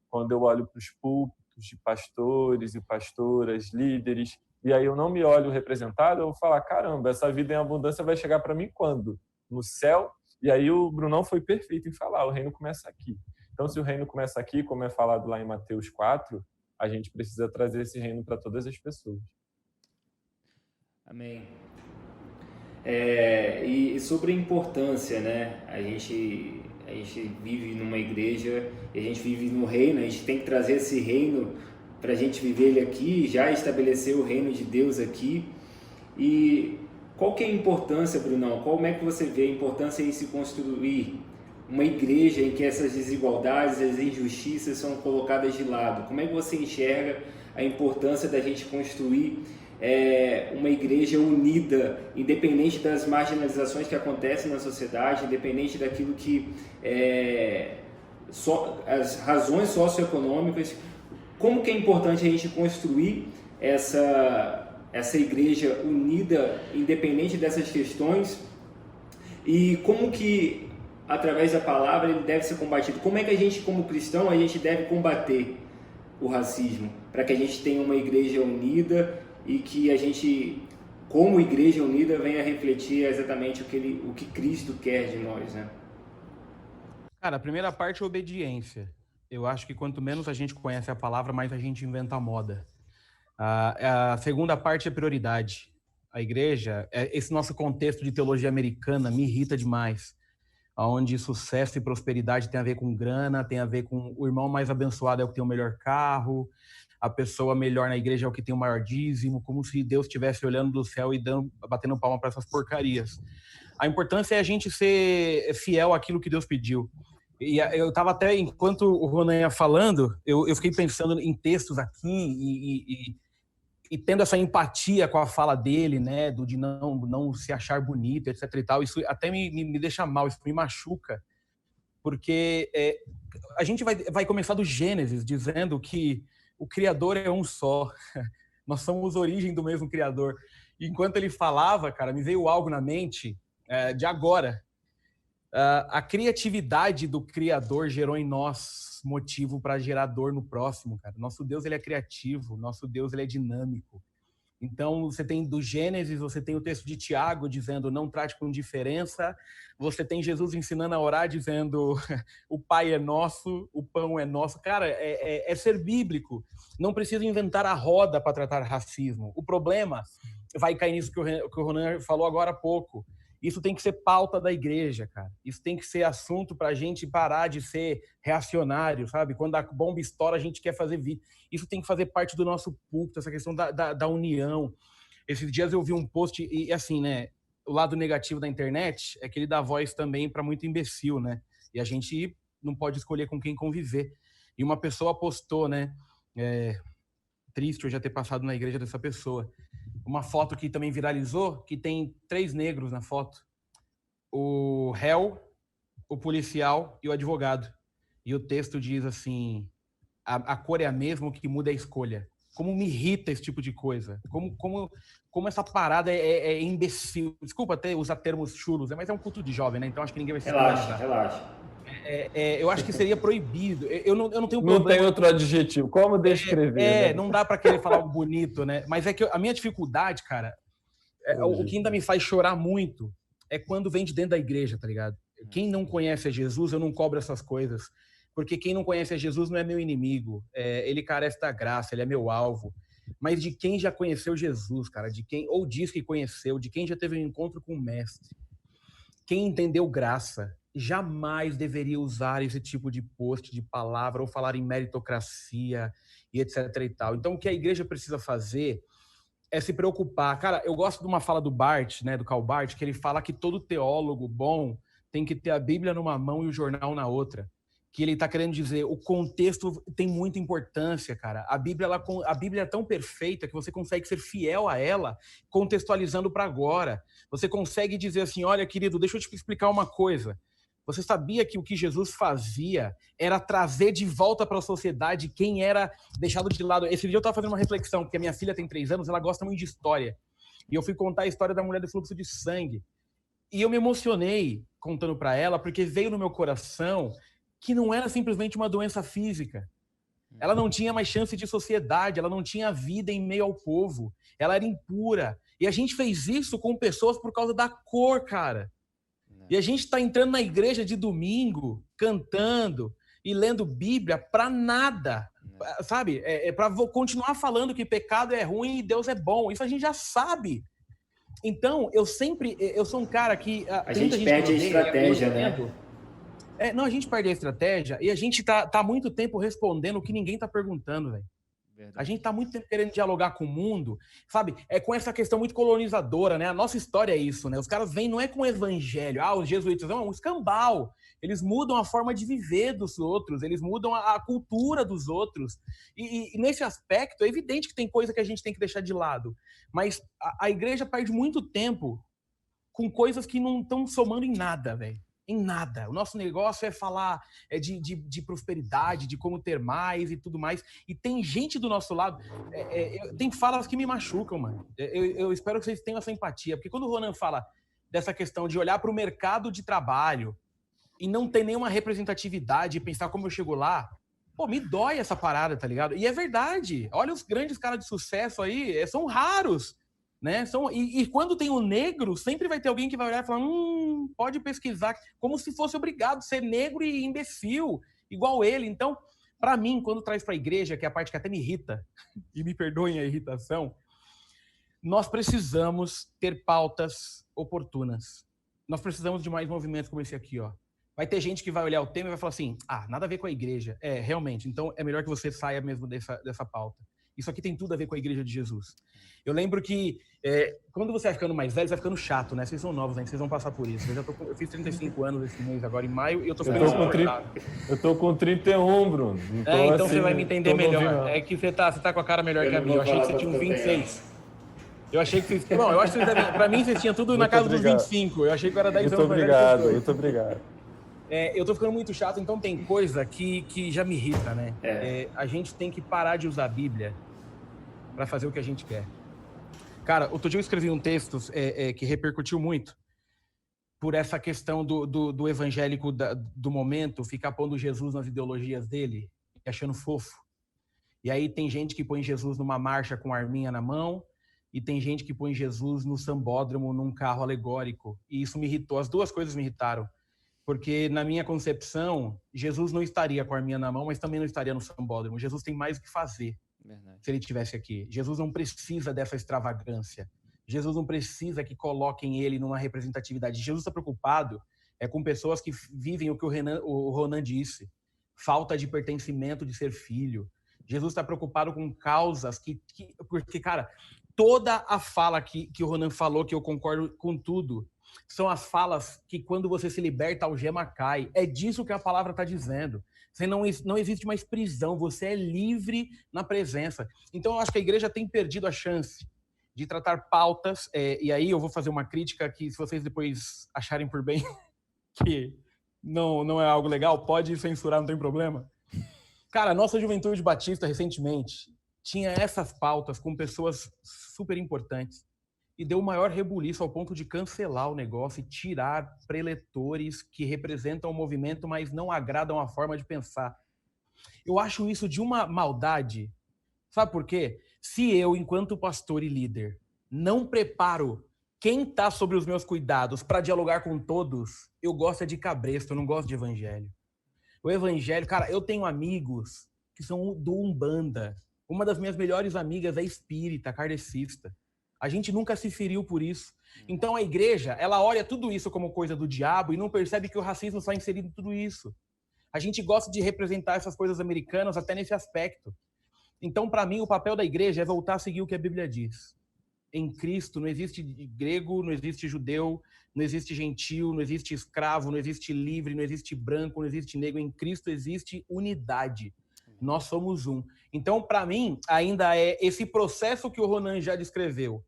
quando eu olho para os púlpitos de pastores e pastoras, líderes, e aí eu não me olho representado, eu vou falar, caramba, essa vida em abundância vai chegar para mim quando? No céu? E aí o Brunão foi perfeito em falar, o reino começa aqui. Então, se o reino começa aqui, como é falado lá em Mateus 4, a gente precisa trazer esse reino para todas as pessoas. Amém. E sobre a importância, né? A gente vive numa igreja, a gente vive no reino, a gente tem que trazer esse reino para a gente viver ele aqui, já estabelecer o reino de Deus aqui. E qual que é a importância, Brunão? Como é que você vê a importância em se construir uma igreja em que essas desigualdades, as injustiças são colocadas de lado? Como é que você enxerga a importância da gente construir uma igreja unida, independente das marginalizações que acontecem na sociedade, independente daquilo que as razões socioeconômicas? Como que é importante a gente construir essa igreja unida, independente dessas questões, e como que, através da palavra, ele deve ser combatido? Como é que a gente, como cristão, a gente deve combater o racismo, para que a gente tenha uma igreja unida e que a gente, como igreja unida, venha refletir exatamente o que Cristo quer de nós, né? Cara, a primeira parte é obediência. Eu acho que quanto menos a gente conhece a palavra, mais a gente inventa a moda. A segunda parte é prioridade. A igreja, esse nosso contexto de teologia americana me irrita demais, onde sucesso e prosperidade tem a ver com grana, tem a ver com o irmão mais abençoado é o que tem o melhor carro, a pessoa melhor na igreja é o que tem o maior dízimo, como se Deus estivesse olhando do céu e batendo palma para essas porcarias. A importância é a gente ser fiel àquilo que Deus pediu. E eu estava até, enquanto o Ronan ia falando, eu fiquei pensando em textos aqui e tendo essa empatia com a fala dele, né, de não se achar bonito, etc e tal. Isso até me deixa mal, isso me machuca, porque a gente vai começar do Gênesis, dizendo que o Criador é um só. Nós somos origem do mesmo Criador. E enquanto ele falava, cara, me veio algo na mente de agora. A criatividade do Criador gerou em nós motivo para gerar dor no próximo, cara. Nosso Deus, ele é criativo, nosso Deus, ele é dinâmico. Então, você tem do Gênesis, você tem o texto de Tiago dizendo não trate com indiferença, você tem Jesus ensinando a orar dizendo o Pai é nosso, o pão é nosso. Cara, é ser bíblico. Não precisa inventar a roda para tratar racismo. O problema vai cair nisso que o Ronan falou agora há pouco. Isso tem que ser pauta da igreja, cara. Isso tem que ser assunto para a gente parar de ser reacionário, sabe? Quando a bomba estoura, a gente quer fazer vídeo. Isso tem que fazer parte do nosso púlpito, essa questão da união. Esses dias eu vi um post, e assim, né? O lado negativo da internet é que ele dá voz também para muito imbecil, né? E a gente não pode escolher com quem conviver. E uma pessoa postou, né? Triste eu já ter passado na igreja dessa pessoa. Uma foto que também viralizou, que tem 3 negros na foto. O réu, o policial e o advogado. E o texto diz assim, a cor é a mesma, o que muda é a escolha. Como me irrita esse tipo de coisa. Como essa parada é imbecil. Desculpa até usar termos chulos, mas é um culto de jovem, né? Então acho que ninguém vai se Relaxa. Eu acho que seria proibido. Eu não tenho problema. Não tem outro adjetivo. Como descrever? Né? Não dá para querer falar algo bonito, né? Mas é que a minha dificuldade, cara, o que ainda me faz chorar muito é quando vem de dentro da igreja, tá ligado? Quem não conhece a Jesus, eu não cobro essas coisas. Porque quem não conhece a Jesus não é meu inimigo. Ele carece da graça, ele é meu alvo. Mas de quem já conheceu Jesus, cara, de quem ou diz que conheceu, de quem já teve um encontro com o mestre, quem entendeu graça, jamais deveria usar esse tipo de post, de palavra, ou falar em meritocracia e etc e tal. Então, o que a igreja precisa fazer é se preocupar. Cara, eu gosto de uma fala do Barth, né, do Karl Barth, que ele fala que todo teólogo bom tem que ter a Bíblia numa mão e o jornal na outra. Que ele está querendo dizer, o contexto tem muita importância, cara. A Bíblia é tão perfeita que você consegue ser fiel a ela, contextualizando para agora. Você consegue dizer assim, olha, querido, deixa eu te explicar uma coisa. Você sabia que o que Jesus fazia era trazer de volta para a sociedade quem era deixado de lado? Esse dia eu estava fazendo uma reflexão, porque a minha filha tem 3 anos, ela gosta muito de história. E eu fui contar a história da mulher do fluxo de sangue. E eu me emocionei contando para ela, porque veio no meu coração que não era simplesmente uma doença física. Ela não tinha mais chance de sociedade, ela não tinha vida em meio ao povo. Ela era impura. E a gente fez isso com pessoas por causa da cor, cara. E a gente está entrando na igreja de domingo, cantando e lendo Bíblia para nada, sabe? Para continuar falando que pecado é ruim e Deus é bom. Isso a gente já sabe. Então, eu sou um cara que... A gente perde a estratégia, né? Não, a gente perde a estratégia e a gente tá há muito tempo respondendo o que ninguém tá perguntando, velho. Verdade. A gente está muito tempo querendo dialogar com o mundo, sabe? É com essa questão muito colonizadora, né? A nossa história é isso, né? Os caras vêm, não é com o evangelho, os jesuítas, não, é um escambau. Eles mudam a forma de viver dos outros, eles mudam a cultura dos outros. E nesse aspecto, é evidente que tem coisa que a gente tem que deixar de lado. Mas a igreja perde muito tempo com coisas que não estão somando em nada, velho. Em nada. O nosso negócio é falar de prosperidade, de como ter mais e tudo mais. E tem gente do nosso lado. Tem falas que me machucam, mano. Eu espero que vocês tenham essa empatia. Porque quando o Ronan fala dessa questão de olhar para o mercado de trabalho e não ter nenhuma representatividade e pensar como eu chego lá, pô, me dói essa parada, tá ligado? E é verdade. Olha os grandes caras de sucesso aí, são raros. Né? E quando tem o negro, sempre vai ter alguém que vai olhar e falar, pode pesquisar, como se fosse obrigado a ser negro e imbecil, igual ele. Então, para mim, quando traz para a igreja, que é a parte que até me irrita, e me perdoem a irritação, nós precisamos ter pautas oportunas. Nós precisamos de mais movimentos como esse aqui, ó. Vai ter gente que vai olhar o tema e vai falar assim, nada a ver com a igreja. Realmente, então é melhor que você saia mesmo dessa pauta. Isso aqui tem tudo a ver com a Igreja de Jesus. Eu lembro que quando você vai ficando mais velho, você vai ficando chato, né? Vocês são novos, né? Vocês vão passar por isso. Eu fiz 35 anos esse mês agora, em maio, e eu tô ficando insuportável. Eu tô com 31, Bruno. Então assim, você vai me entender melhor. É que você tá com a cara melhor que a minha. Eu achei que você tinha uns 26. Eu achei que vocês... Bom, eu acho que vocês devem... Pra mim, vocês tinham tudo na casa dos 25. Eu achei que eu era 10 anos mais velho. Muito obrigado. Eu tô ficando muito chato, então tem coisa que já me irrita, né? A gente tem que parar de usar a Bíblia para fazer o que a gente quer. Cara, outro dia eu escrevi um texto que repercutiu muito por essa questão do evangélico do momento ficar pondo Jesus nas ideologias dele e achando fofo. E aí tem gente que põe Jesus numa marcha com arminha na mão e tem gente que põe Jesus no sambódromo num carro alegórico. E isso me irritou. As duas coisas me irritaram. Porque, na minha concepção, Jesus não estaria com a arminha na mão, mas também não estaria no sambódromo. Jesus tem mais o que fazer. Verdade. Se ele estivesse aqui. Jesus não precisa dessa extravagância. Jesus não precisa que coloquem ele numa representatividade. Jesus está preocupado com pessoas que vivem o que o Ronan disse. Falta de pertencimento, de ser filho. Jesus está preocupado com causas porque, cara, toda a fala que o Ronan falou, que eu concordo com tudo, são as falas que quando você se liberta, a algema cai. É disso que a palavra está dizendo. Você não existe mais prisão, você é livre na presença. Então, eu acho que a igreja tem perdido a chance de tratar pautas, e aí eu vou fazer uma crítica que, se vocês depois acharem por bem que não é algo legal, pode censurar, não tem problema. Cara, a nossa juventude batista, recentemente, tinha essas pautas com pessoas super importantes e deu o maior rebuliço ao ponto de cancelar o negócio e tirar preletores que representam o movimento, mas não agradam a forma de pensar. Eu acho isso de uma maldade. Sabe por quê? Se eu, enquanto pastor e líder, não preparo quem está sobre os meus cuidados para dialogar com todos, eu gosto de cabresto, eu não gosto de evangelho. O evangelho, cara, eu tenho amigos que são do Umbanda. Uma das minhas melhores amigas é espírita, kardecista. A gente nunca se feriu por isso. Então a igreja, ela olha tudo isso como coisa do diabo e não percebe que o racismo está inserido em tudo isso. A gente gosta de representar essas coisas americanas até nesse aspecto. Então, para mim, o papel da igreja é voltar a seguir o que a Bíblia diz. Em Cristo não existe grego, não existe judeu, não existe gentil, não existe escravo, não existe livre, não existe branco, não existe negro. Em Cristo existe unidade. Nós somos um. Então, para mim, ainda é esse processo que o Ronan já descreveu,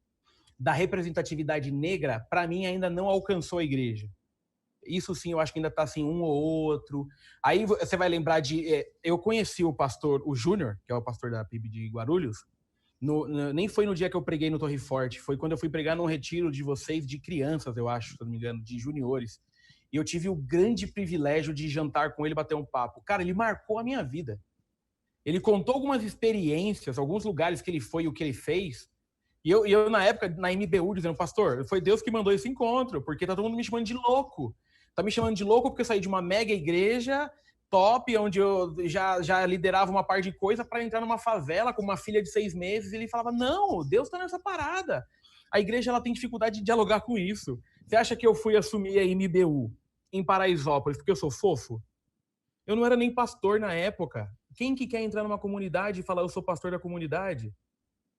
da representatividade negra, para mim ainda não alcançou a igreja. Isso sim, eu acho que ainda está assim, um ou outro. Aí você vai lembrar de... eu conheci o pastor, o Júnior, que é o pastor da PIB de Guarulhos, nem foi no dia que eu preguei no Torre Forte, foi quando eu fui pregar num retiro de vocês, de crianças, eu acho, se não me engano, de juniores. E eu tive o grande privilégio de jantar com ele, bater um papo. Cara, ele marcou a minha vida. Ele contou algumas experiências, alguns lugares que ele foi e o que ele fez. E eu, na época, na MBU, dizendo, pastor, foi Deus que mandou esse encontro, porque tá todo mundo me chamando de louco. Tá me chamando de louco porque eu saí de uma mega igreja top, onde eu já liderava uma parte de coisa, para entrar numa favela com uma filha de 6 meses. E ele falava, não, Deus tá nessa parada. A igreja ela tem dificuldade de dialogar com isso. Você acha que eu fui assumir a MBU em Paraisópolis porque eu sou fofo? Eu não era nem pastor na época. Quem que quer entrar numa comunidade e falar, eu sou pastor da comunidade?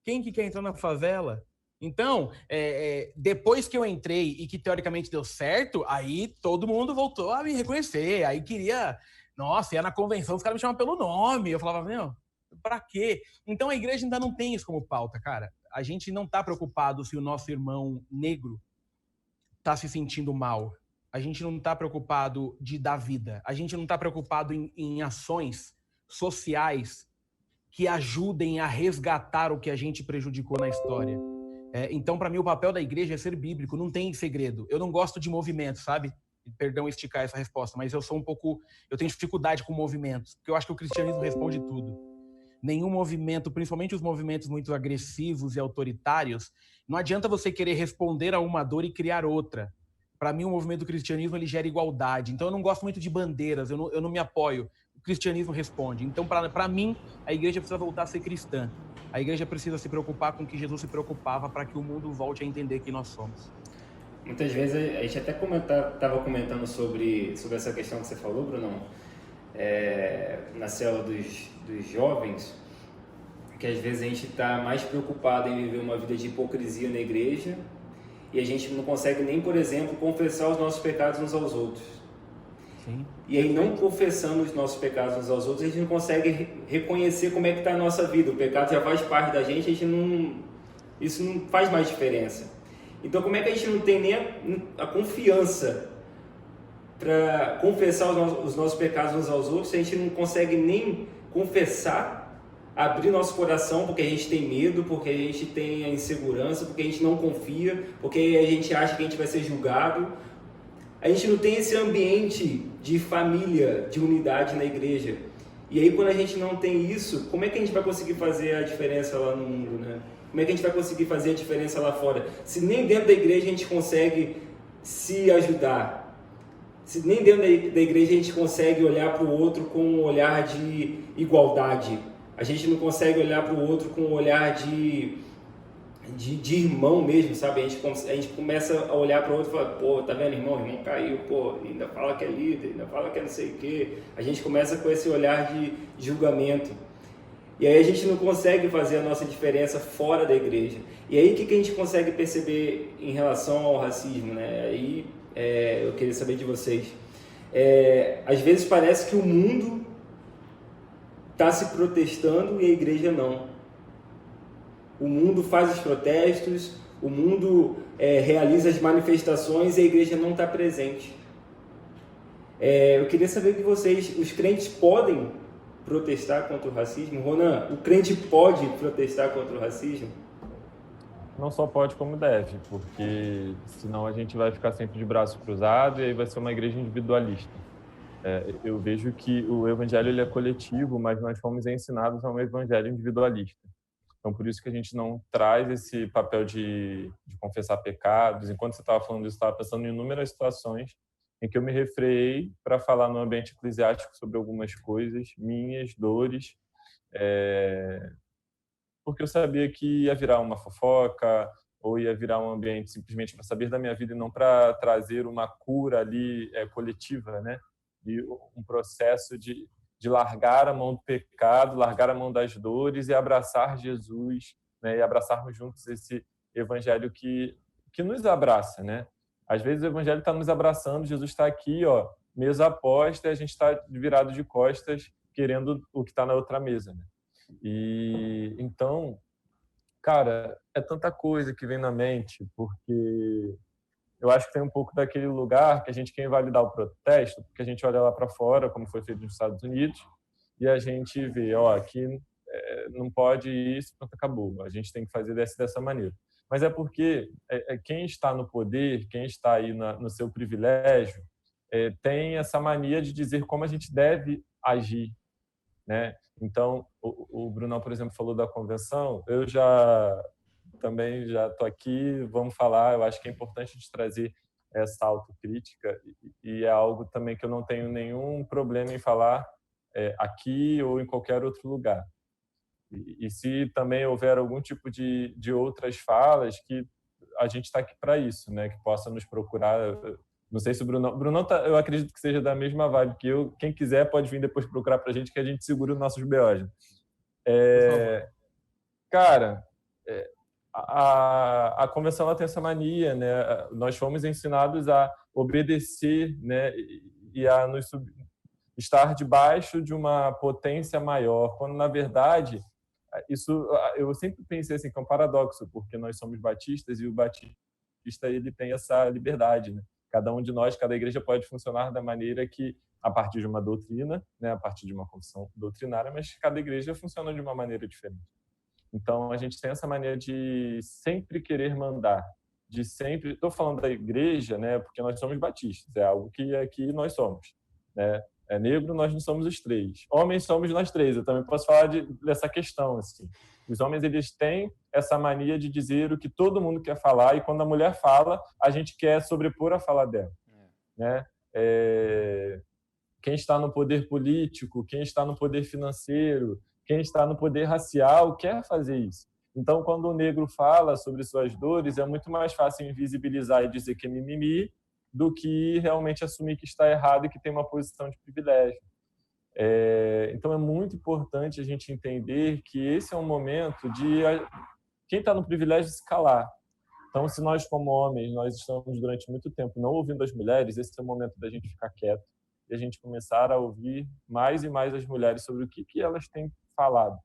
Quem que quer entrar na favela? Então, depois que eu entrei e que teoricamente deu certo, aí todo mundo voltou a me reconhecer. Aí queria... Nossa, ia na convenção, os caras me chamavam pelo nome. Eu falava, meu, pra quê? Então a igreja ainda não tem isso como pauta, cara. A gente não tá preocupado se o nosso irmão negro tá se sentindo mal. A gente não tá preocupado de dar vida. A gente não tá preocupado em ações sociais que ajudem a resgatar o que a gente prejudicou na história. Então, para mim, o papel da igreja é ser bíblico, não tem segredo. Eu não gosto de movimentos, sabe? Perdão esticar essa resposta, mas eu tenho dificuldade com movimentos, porque eu acho que o cristianismo responde tudo. Nenhum movimento, principalmente os movimentos muito agressivos e autoritários, não adianta você querer responder a uma dor e criar outra. Para mim, o movimento do cristianismo ele gera igualdade. Então, eu não gosto muito de bandeiras, eu não me apoio. O cristianismo responde. Então, para mim, a igreja precisa voltar a ser cristã. A igreja precisa se preocupar com o que Jesus se preocupava para que o mundo volte a entender quem nós somos. Muitas vezes a gente até estava comentando sobre essa questão que você falou, Brunão, na célula dos jovens, que às vezes a gente está mais preocupado em viver uma vida de hipocrisia na igreja e a gente não consegue nem, por exemplo, confessar os nossos pecados uns aos outros. Sim. E aí, não confessando os nossos pecados uns aos outros, a gente não consegue reconhecer como é que está a nossa vida. O pecado já faz parte da gente, isso não faz mais diferença. Então, como é que a gente não tem nem a confiança para confessar os nossos pecados uns aos outros, se a gente não consegue nem confessar, abrir nosso coração, porque a gente tem medo, porque a gente tem a insegurança, porque a gente não confia, porque a gente acha que a gente vai ser julgado. A gente não tem esse ambiente de família, de unidade na igreja. E aí, quando a gente não tem isso, como é que a gente vai conseguir fazer a diferença lá no mundo, né? Como é que a gente vai conseguir fazer a diferença lá fora? Se nem dentro da igreja a gente consegue se ajudar, se nem dentro da igreja a gente consegue olhar para o outro com um olhar de igualdade, a gente não consegue olhar para o outro com um olhar de irmão mesmo, sabe? A gente começa a olhar para o outro e fala, pô, tá vendo, irmão? O irmão caiu, pô, ainda fala que é líder, ainda fala que é não sei o quê. A gente começa com esse olhar de julgamento. E aí a gente não consegue fazer a nossa diferença fora da igreja. E aí o que a gente consegue perceber em relação ao racismo, né? Aí eu queria saber de vocês. Às vezes parece que o mundo está se protestando e a igreja não. O mundo faz os protestos, o mundo realiza as manifestações e a igreja não está presente. Eu queria saber de vocês, os crentes podem protestar contra o racismo? Ronan, o crente pode protestar contra o racismo? Não só pode, como deve, porque senão a gente vai ficar sempre de braço cruzado e aí vai ser uma igreja individualista. Eu vejo que o evangelho ele é coletivo, mas nós fomos ensinados a um evangelho individualista. Então, por isso que a gente não traz esse papel de confessar pecados. Enquanto você estava falando isso, eu estava pensando em inúmeras situações em que eu me refreiei para falar no ambiente eclesiástico sobre algumas coisas, minhas dores, porque eu sabia que ia virar uma fofoca ou ia virar um ambiente simplesmente para saber da minha vida e não para trazer uma cura ali coletiva, né? E um processo de largar a mão do pecado, largar a mão das dores e abraçar Jesus, né? E abraçarmos juntos esse evangelho que nos abraça, né? Às vezes o evangelho está nos abraçando, Jesus está aqui, ó, mesa aposta, e a gente está virado de costas querendo o que está na outra mesa, né? E então, cara, é tanta coisa que vem na mente, porque eu acho que tem um pouco daquele lugar que a gente quer invalidar o protesto, porque a gente olha lá para fora, como foi feito nos Estados Unidos, e a gente vê, ó, aqui não pode isso, pronto, acabou. A gente tem que fazer dessa maneira. Mas é porque quem está no poder, quem está aí no seu privilégio, tem essa mania de dizer como a gente deve agir, né? Então, o Brunão, por exemplo, falou da convenção, eu também já estou aqui, vamos falar, eu acho que é importante de trazer essa autocrítica e é algo também que eu não tenho nenhum problema em falar aqui ou em qualquer outro lugar. E se também houver algum tipo de outras falas, que a gente está aqui para isso, né? Que possa nos procurar. Não sei se o Brunão... Brunão eu acredito que seja da mesma vibe que eu. Quem quiser pode vir depois procurar pra gente, que a gente segura os nossos BOs. Cara, a convenção ela tem essa mania, né? Nós fomos ensinados a obedecer, né? E a estar debaixo de uma potência maior, quando na verdade isso eu sempre pensei assim que é um paradoxo, porque nós somos batistas e o batista ele tem essa liberdade, né? Cada um de nós, cada igreja pode funcionar da maneira que a partir de uma doutrina, né? A partir de uma confissão doutrinária, mas cada igreja funciona de uma maneira diferente. Então, a gente tem essa mania de sempre querer mandar, de sempre... Estou falando da igreja, né, porque nós somos batistas, é algo que aqui nós somos. Né? É negro, nós não somos os três. Homens somos nós três. Eu também posso falar dessa questão. Assim. Os homens eles têm essa mania de dizer o que todo mundo quer falar, e quando a mulher fala, a gente quer sobrepor a fala dela. Né? Quem está no poder político, quem está no poder financeiro, quem está no poder racial quer fazer isso. Então, quando o negro fala sobre suas dores, é muito mais fácil invisibilizar e dizer que é mimimi do que realmente assumir que está errado e que tem uma posição de privilégio. Então, é muito importante a gente entender que esse é um momento de quem está no privilégio se calar. Então, se nós, como homens, nós estamos durante muito tempo não ouvindo as mulheres, esse é o momento da gente ficar quieto e a gente começar a ouvir mais e mais as mulheres sobre o que elas têm falado.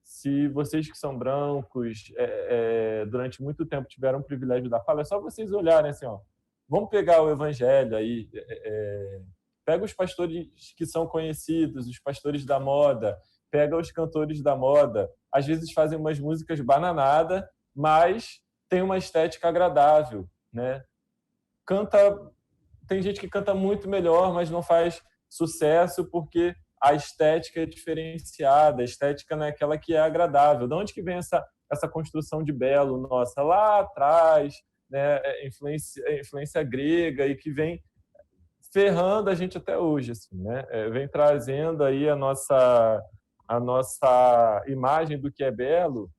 Se vocês que são brancos durante muito tempo tiveram o privilégio da fala, é só vocês olharem assim, ó, vamos pegar o evangelho aí, pega os pastores que são conhecidos, os pastores da moda, pega os cantores da moda, às vezes fazem umas músicas bananadas, mas tem uma estética agradável, né? Tem gente que canta muito melhor, mas não faz sucesso porque a estética é diferenciada, a estética não é aquela que é agradável. De onde que vem essa construção de belo nossa? Lá atrás, né, influência grega e que vem ferrando a gente até hoje, assim, né? Vem trazendo aí a nossa imagem do que é belo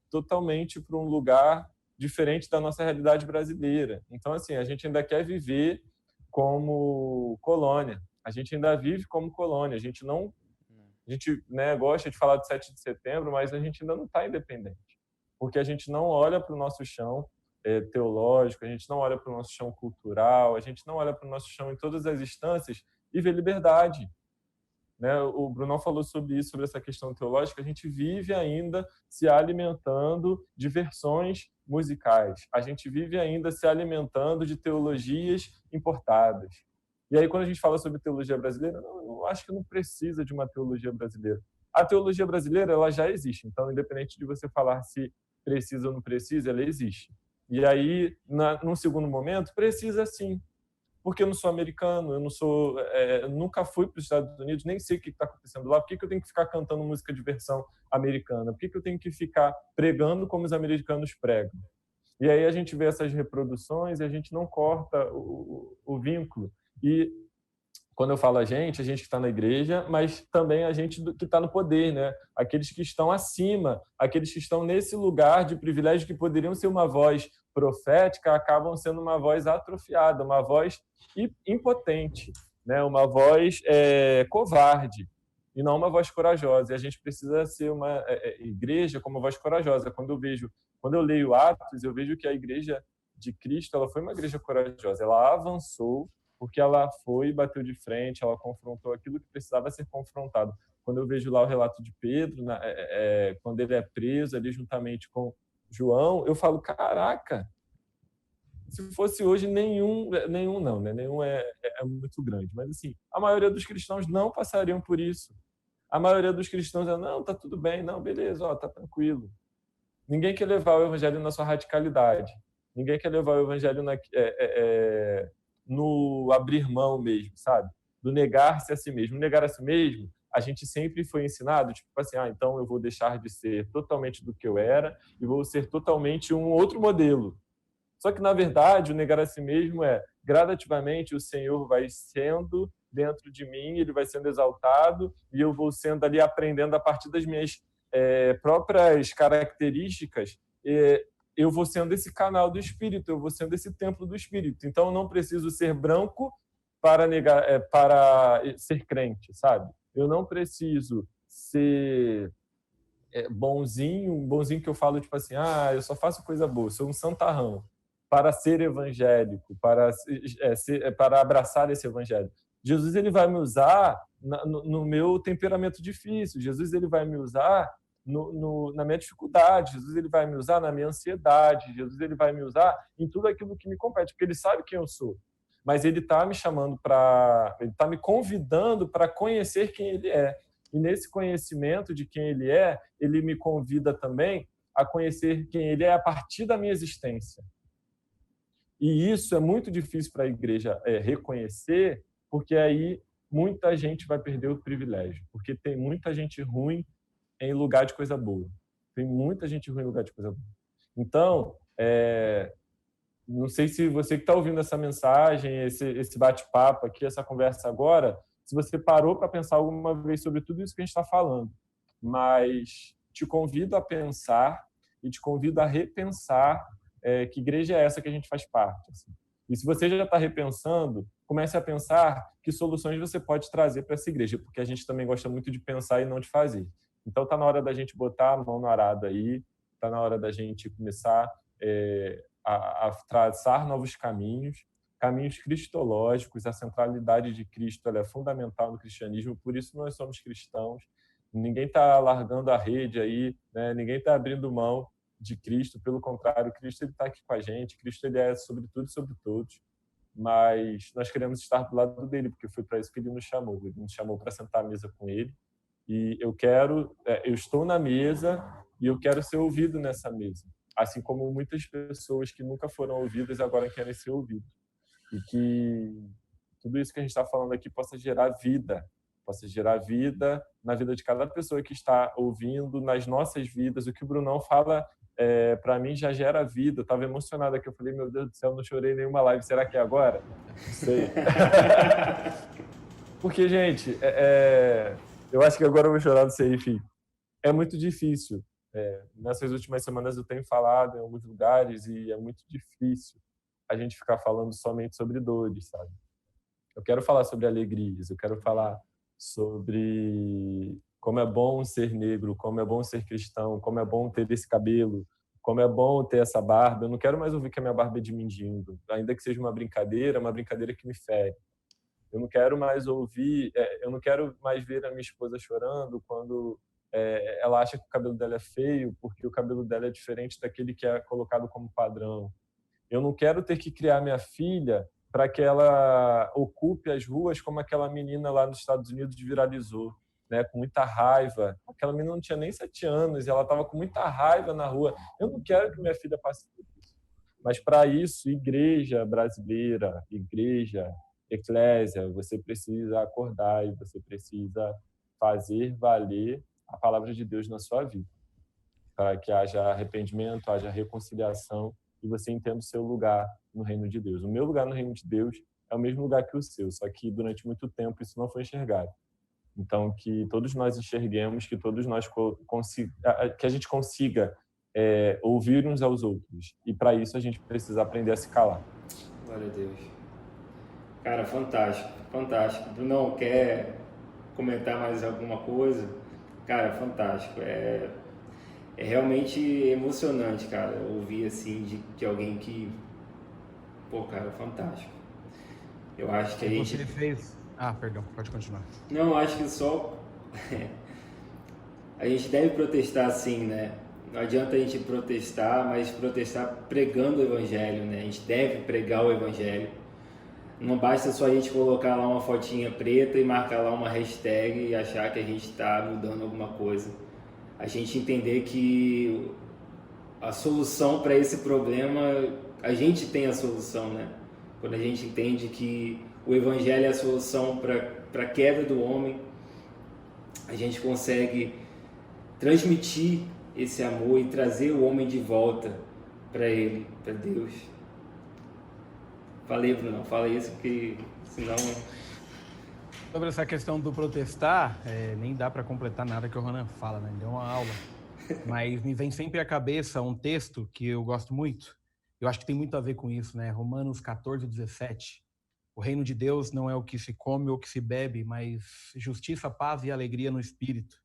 totalmente para um lugar diferente da nossa realidade brasileira. Então, assim, a gente ainda quer viver como colônia. A gente ainda vive como colônia. A gente né, gosta de falar de 7 de setembro, mas a gente ainda não está independente. Porque a gente não olha para o nosso chão teológico, a gente não olha para o nosso chão cultural, a gente não olha para o nosso chão em todas as instâncias e vê liberdade. Né? O Brunão falou sobre isso, sobre essa questão teológica. A gente vive ainda se alimentando de versões musicais. A gente vive ainda se alimentando de teologias importadas. E aí, quando a gente fala sobre teologia brasileira, eu acho que não precisa de uma teologia brasileira. A teologia brasileira ela já existe. Então, independente de você falar se precisa ou não precisa, ela existe. E aí, num segundo momento, precisa sim. Porque eu não sou americano, eu nunca fui para os Estados Unidos, nem sei o que está acontecendo lá. Por que eu tenho que ficar cantando música de versão americana? Por que eu tenho que ficar pregando como os americanos pregam? E aí a gente vê essas reproduções e a gente não corta o vínculo. E quando eu falo a gente que está na igreja, mas também a gente que está no poder, né? Aqueles que estão acima, aqueles que estão nesse lugar de privilégio que poderiam ser uma voz profética, acabam sendo uma voz atrofiada, uma voz impotente, né? Uma voz covarde e não uma voz corajosa. E a gente precisa ser uma igreja como uma voz corajosa. Quando eu leio Atos, eu vejo que a igreja de Cristo ela foi uma igreja corajosa. Ela avançou porque ela foi e bateu de frente, ela confrontou aquilo que precisava ser confrontado. Quando eu vejo lá o relato de Pedro, quando ele é preso ali juntamente com João, eu falo, caraca, se fosse hoje, nenhum não, né? Nenhum é muito grande. Mas, assim, a maioria dos cristãos não passariam por isso. A maioria dos cristãos não, tá tudo bem, não, beleza, ó, tá tranquilo. Ninguém quer levar o evangelho na sua radicalidade. Ninguém quer levar o evangelho no abrir mão mesmo, sabe? Do negar-se a si mesmo. Negar a si mesmo, a gente sempre foi ensinado, tipo assim, então eu vou deixar de ser totalmente do que eu era e vou ser totalmente um outro modelo. Só que, na verdade, o negar a si mesmo gradativamente, o Senhor vai sendo dentro de mim, ele vai sendo exaltado e eu vou sendo ali aprendendo a partir das minhas próprias características eu vou sendo esse canal do Espírito, eu vou sendo esse templo do Espírito. Então, eu não preciso ser branco para ser crente, sabe? Eu não preciso ser bonzinho que eu falo tipo assim, eu só faço coisa boa, sou um santarrão, para ser evangélico, para abraçar esse evangelho. Jesus, ele vai me usar no meu temperamento difícil. Jesus, ele vai me usar na minha dificuldade. Jesus, ele vai me usar na minha ansiedade. Jesus, ele vai me usar em tudo aquilo que me compete, porque ele sabe quem eu sou. Mas ele está me chamando ele está me convidando para conhecer quem ele é. E nesse conhecimento de quem ele é, ele me convida também a conhecer quem ele é a partir da minha existência. E isso é muito difícil para a igreja reconhecer, porque aí muita gente vai perder o privilégio, porque tem muita gente ruim em lugar de coisa boa. Tem muita gente ruim em lugar de coisa boa. Então, não sei se você que está ouvindo essa mensagem, esse bate-papo aqui, essa conversa agora, se você parou para pensar alguma vez sobre tudo isso que a gente está falando. Mas te convido a pensar e te convido a repensar que igreja é essa que a gente faz parte. Assim. E se você já está repensando, comece a pensar que soluções você pode trazer para essa igreja, porque a gente também gosta muito de pensar e não de fazer. Então está na hora da gente botar a mão no arado aí, está na hora da gente começar a traçar novos caminhos cristológicos. A centralidade de Cristo ela é fundamental no cristianismo, por isso nós somos cristãos. Ninguém está largando a rede aí, né? Ninguém está abrindo mão de Cristo, pelo contrário, Cristo está aqui com a gente, Cristo ele é sobre tudo e sobre todos, mas nós queremos estar do lado dele, porque foi para isso que ele nos chamou para sentar à mesa com ele, e eu estou na mesa e eu quero ser ouvido nessa mesa, assim como muitas pessoas que nunca foram ouvidas agora querem ser ouvidas, e que tudo isso que a gente está falando aqui possa gerar vida na vida de cada pessoa que está ouvindo, nas nossas vidas. O que o Brunão fala, para mim, já gera vida. Eu estava emocionado aqui, eu falei, meu Deus do céu, não chorei em nenhuma live, será que é agora? Não sei. Porque, gente, eu acho que agora eu vou chorar, não sei, enfim. É muito difícil. Nessas últimas semanas eu tenho falado em alguns lugares e é muito difícil a gente ficar falando somente sobre dores, sabe? Eu quero falar sobre alegrias, eu quero falar sobre como é bom ser negro, como é bom ser cristão, como é bom ter esse cabelo, como é bom ter essa barba. Eu não quero mais ouvir que a minha barba é de mendigo, ainda que seja uma brincadeira que me fere. Eu não quero mais ouvir, eu não quero mais ver a minha esposa chorando quando ela acha que o cabelo dela é feio, porque o cabelo dela é diferente daquele que é colocado como padrão. Eu não quero ter que criar minha filha para que ela ocupe as ruas como aquela menina lá nos Estados Unidos viralizou, né, com muita raiva. Aquela menina não tinha nem 7 anos e ela estava com muita raiva na rua. Eu não quero que minha filha passe por isso. Mas, para isso, igreja brasileira, igreja, eclésia, você precisa acordar e você precisa fazer valer a palavra de Deus na sua vida, para que haja arrependimento, haja reconciliação e você entenda o seu lugar no reino de Deus. O meu lugar no reino de Deus é o mesmo lugar que o seu, só que durante muito tempo isso não foi enxergado. Então, que todos nós enxerguemos, que todos nós que a gente consiga ouvir uns aos outros. E para isso a gente precisa aprender a se calar. Glória a Deus. Cara, fantástico, fantástico. Brunão, quer comentar mais alguma coisa? Cara, fantástico. É realmente emocionante, cara, ouvir assim de alguém que... Pô, cara, fantástico. Eu acho que a gente... Você fez... perdão, pode continuar. Não, acho que só... a gente deve protestar sim, né? Não adianta a gente protestar, mas protestar pregando o evangelho, né? A gente deve pregar o evangelho. Não basta só a gente colocar lá uma fotinha preta e marcar lá uma hashtag e achar que a gente está mudando alguma coisa. A gente entender que a solução para esse problema, a gente tem a solução, né? Quando a gente entende que o evangelho é a solução para a queda do homem, a gente consegue transmitir esse amor e trazer o homem de volta para ele, para Deus. Falei, Bruno, fala isso, porque senão... Sobre essa questão do protestar, nem dá para completar nada que o Ronan fala, né? Ele deu uma aula. mas me vem sempre à cabeça um texto que eu gosto muito. Eu acho que tem muito a ver com isso, né? Romanos 14:17. O reino de Deus não é o que se come ou o que se bebe, mas justiça, paz e alegria no espírito.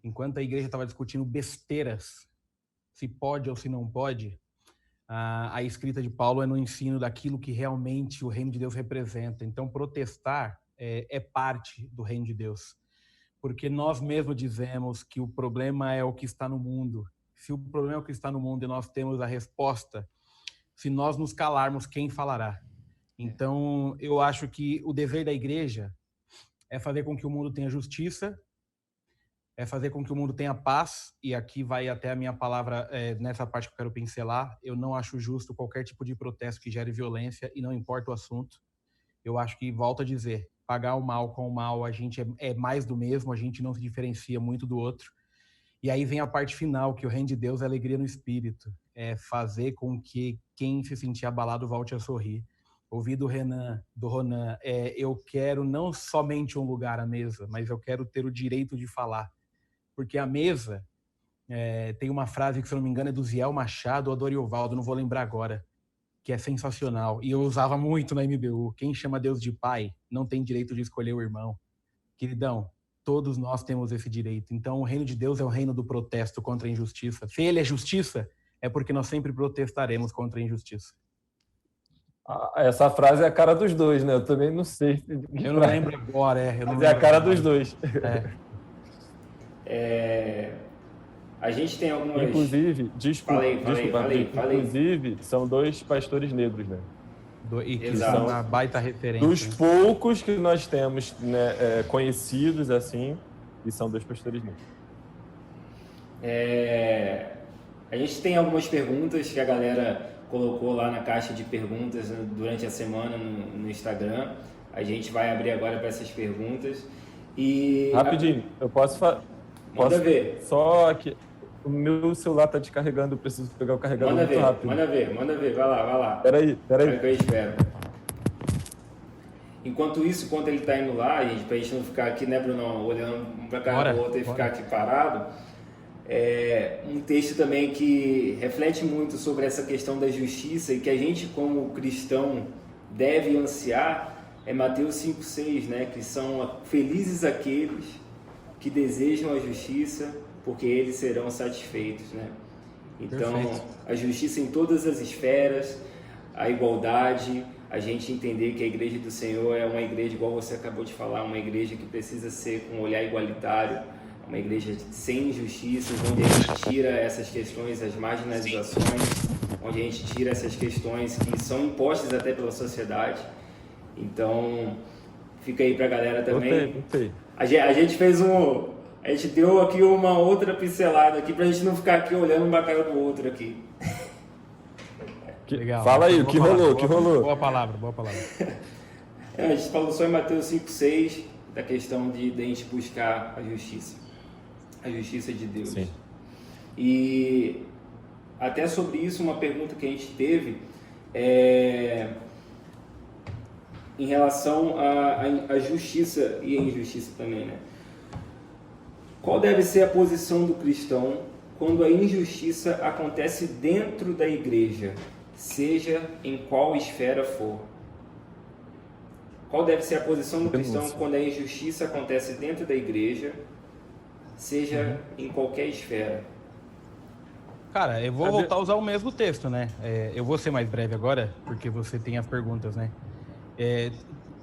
Enquanto a igreja estava discutindo besteiras, se pode ou se não pode, a escrita de Paulo é no ensino daquilo que realmente o reino de Deus representa. Então, protestar é parte do reino de Deus. Porque nós mesmos dizemos que o problema é o que está no mundo. Se o problema é o que está no mundo e nós temos a resposta, se nós nos calarmos, quem falará? Então, eu acho que o dever da igreja é fazer com que o mundo tenha justiça, é fazer com que o mundo tenha paz, e aqui vai até a minha palavra nessa parte que eu quero pincelar. Eu não acho justo qualquer tipo de protesto que gere violência, e não importa o assunto. Eu acho que, volto a dizer, pagar o mal com o mal, a gente é mais do mesmo, a gente não se diferencia muito do outro. E aí vem a parte final, que o reino de Deus é alegria no espírito, é fazer com que quem se sentir abalado volte a sorrir. Ouvi do Ronan, eu quero não somente um lugar à mesa, mas eu quero ter o direito de falar. Porque a mesa, tem uma frase que, se eu não me engano, é do Ziel Machado ou do Ariovaldo, não vou lembrar agora, que é sensacional. E eu usava muito na MBU. Quem chama Deus de pai não tem direito de escolher o irmão. Queridão, todos nós temos esse direito. Então, o reino de Deus é o reino do protesto contra a injustiça. Se ele é justiça, é porque nós sempre protestaremos contra a injustiça. Essa frase é a cara dos dois, né? Eu também não sei. Eu não lembro agora, Mas é a cara dos dois. A gente tem algumas... Inclusive, desculpa, falei. Inclusive, são dois pastores negros, né? E que são uma baita referência. Dos poucos que nós temos, né, conhecidos assim, e são dois pastores negros. A gente tem algumas perguntas que a galera colocou lá na caixa de perguntas durante a semana no Instagram. A gente vai abrir agora para essas perguntas. E rapidinho, eu posso Manda ver. Só que o meu celular está descarregando, eu preciso pegar o carregador muito rápido. Manda ver, vai lá. Peraí. Que eu espero. Enquanto ele está indo lá, pra gente não ficar aqui, né, Bruno, olhando um para cá do outro e ficar aqui parado, um texto também que reflete muito sobre essa questão da justiça e que a gente, como cristão, deve ansiar, é Mateus 5,6, né, que são felizes aqueles que desejam a justiça, porque eles serão satisfeitos, né? Então, perfeito. A justiça em todas as esferas, a igualdade, a gente entender que a igreja do Senhor é uma igreja, igual você acabou de falar, uma igreja que precisa ser com um olhar igualitário, uma igreja sem injustiças, onde a gente tira essas questões, as marginalizações, onde a gente tira essas questões que são impostas até pela sociedade. Então, fica aí pra galera também. Gostei. A gente deu aqui uma outra pincelada aqui pra gente não ficar aqui olhando um pra cara do outro aqui. Legal. Fala aí, o que rolou? Boa palavra. A gente falou só em Mateus 5,6, da questão de a gente buscar a justiça de Deus. Sim. E até sobre isso, uma pergunta que a gente teve em relação à justiça e à injustiça também, né? Qual deve ser a posição do cristão quando a injustiça acontece dentro da igreja, seja em qual esfera for? Qual deve ser a posição do cristão quando a injustiça acontece dentro da igreja, seja em qualquer esfera? Cara, eu vou voltar a usar o mesmo texto, né? Eu vou ser mais breve agora, porque você tem as perguntas, né?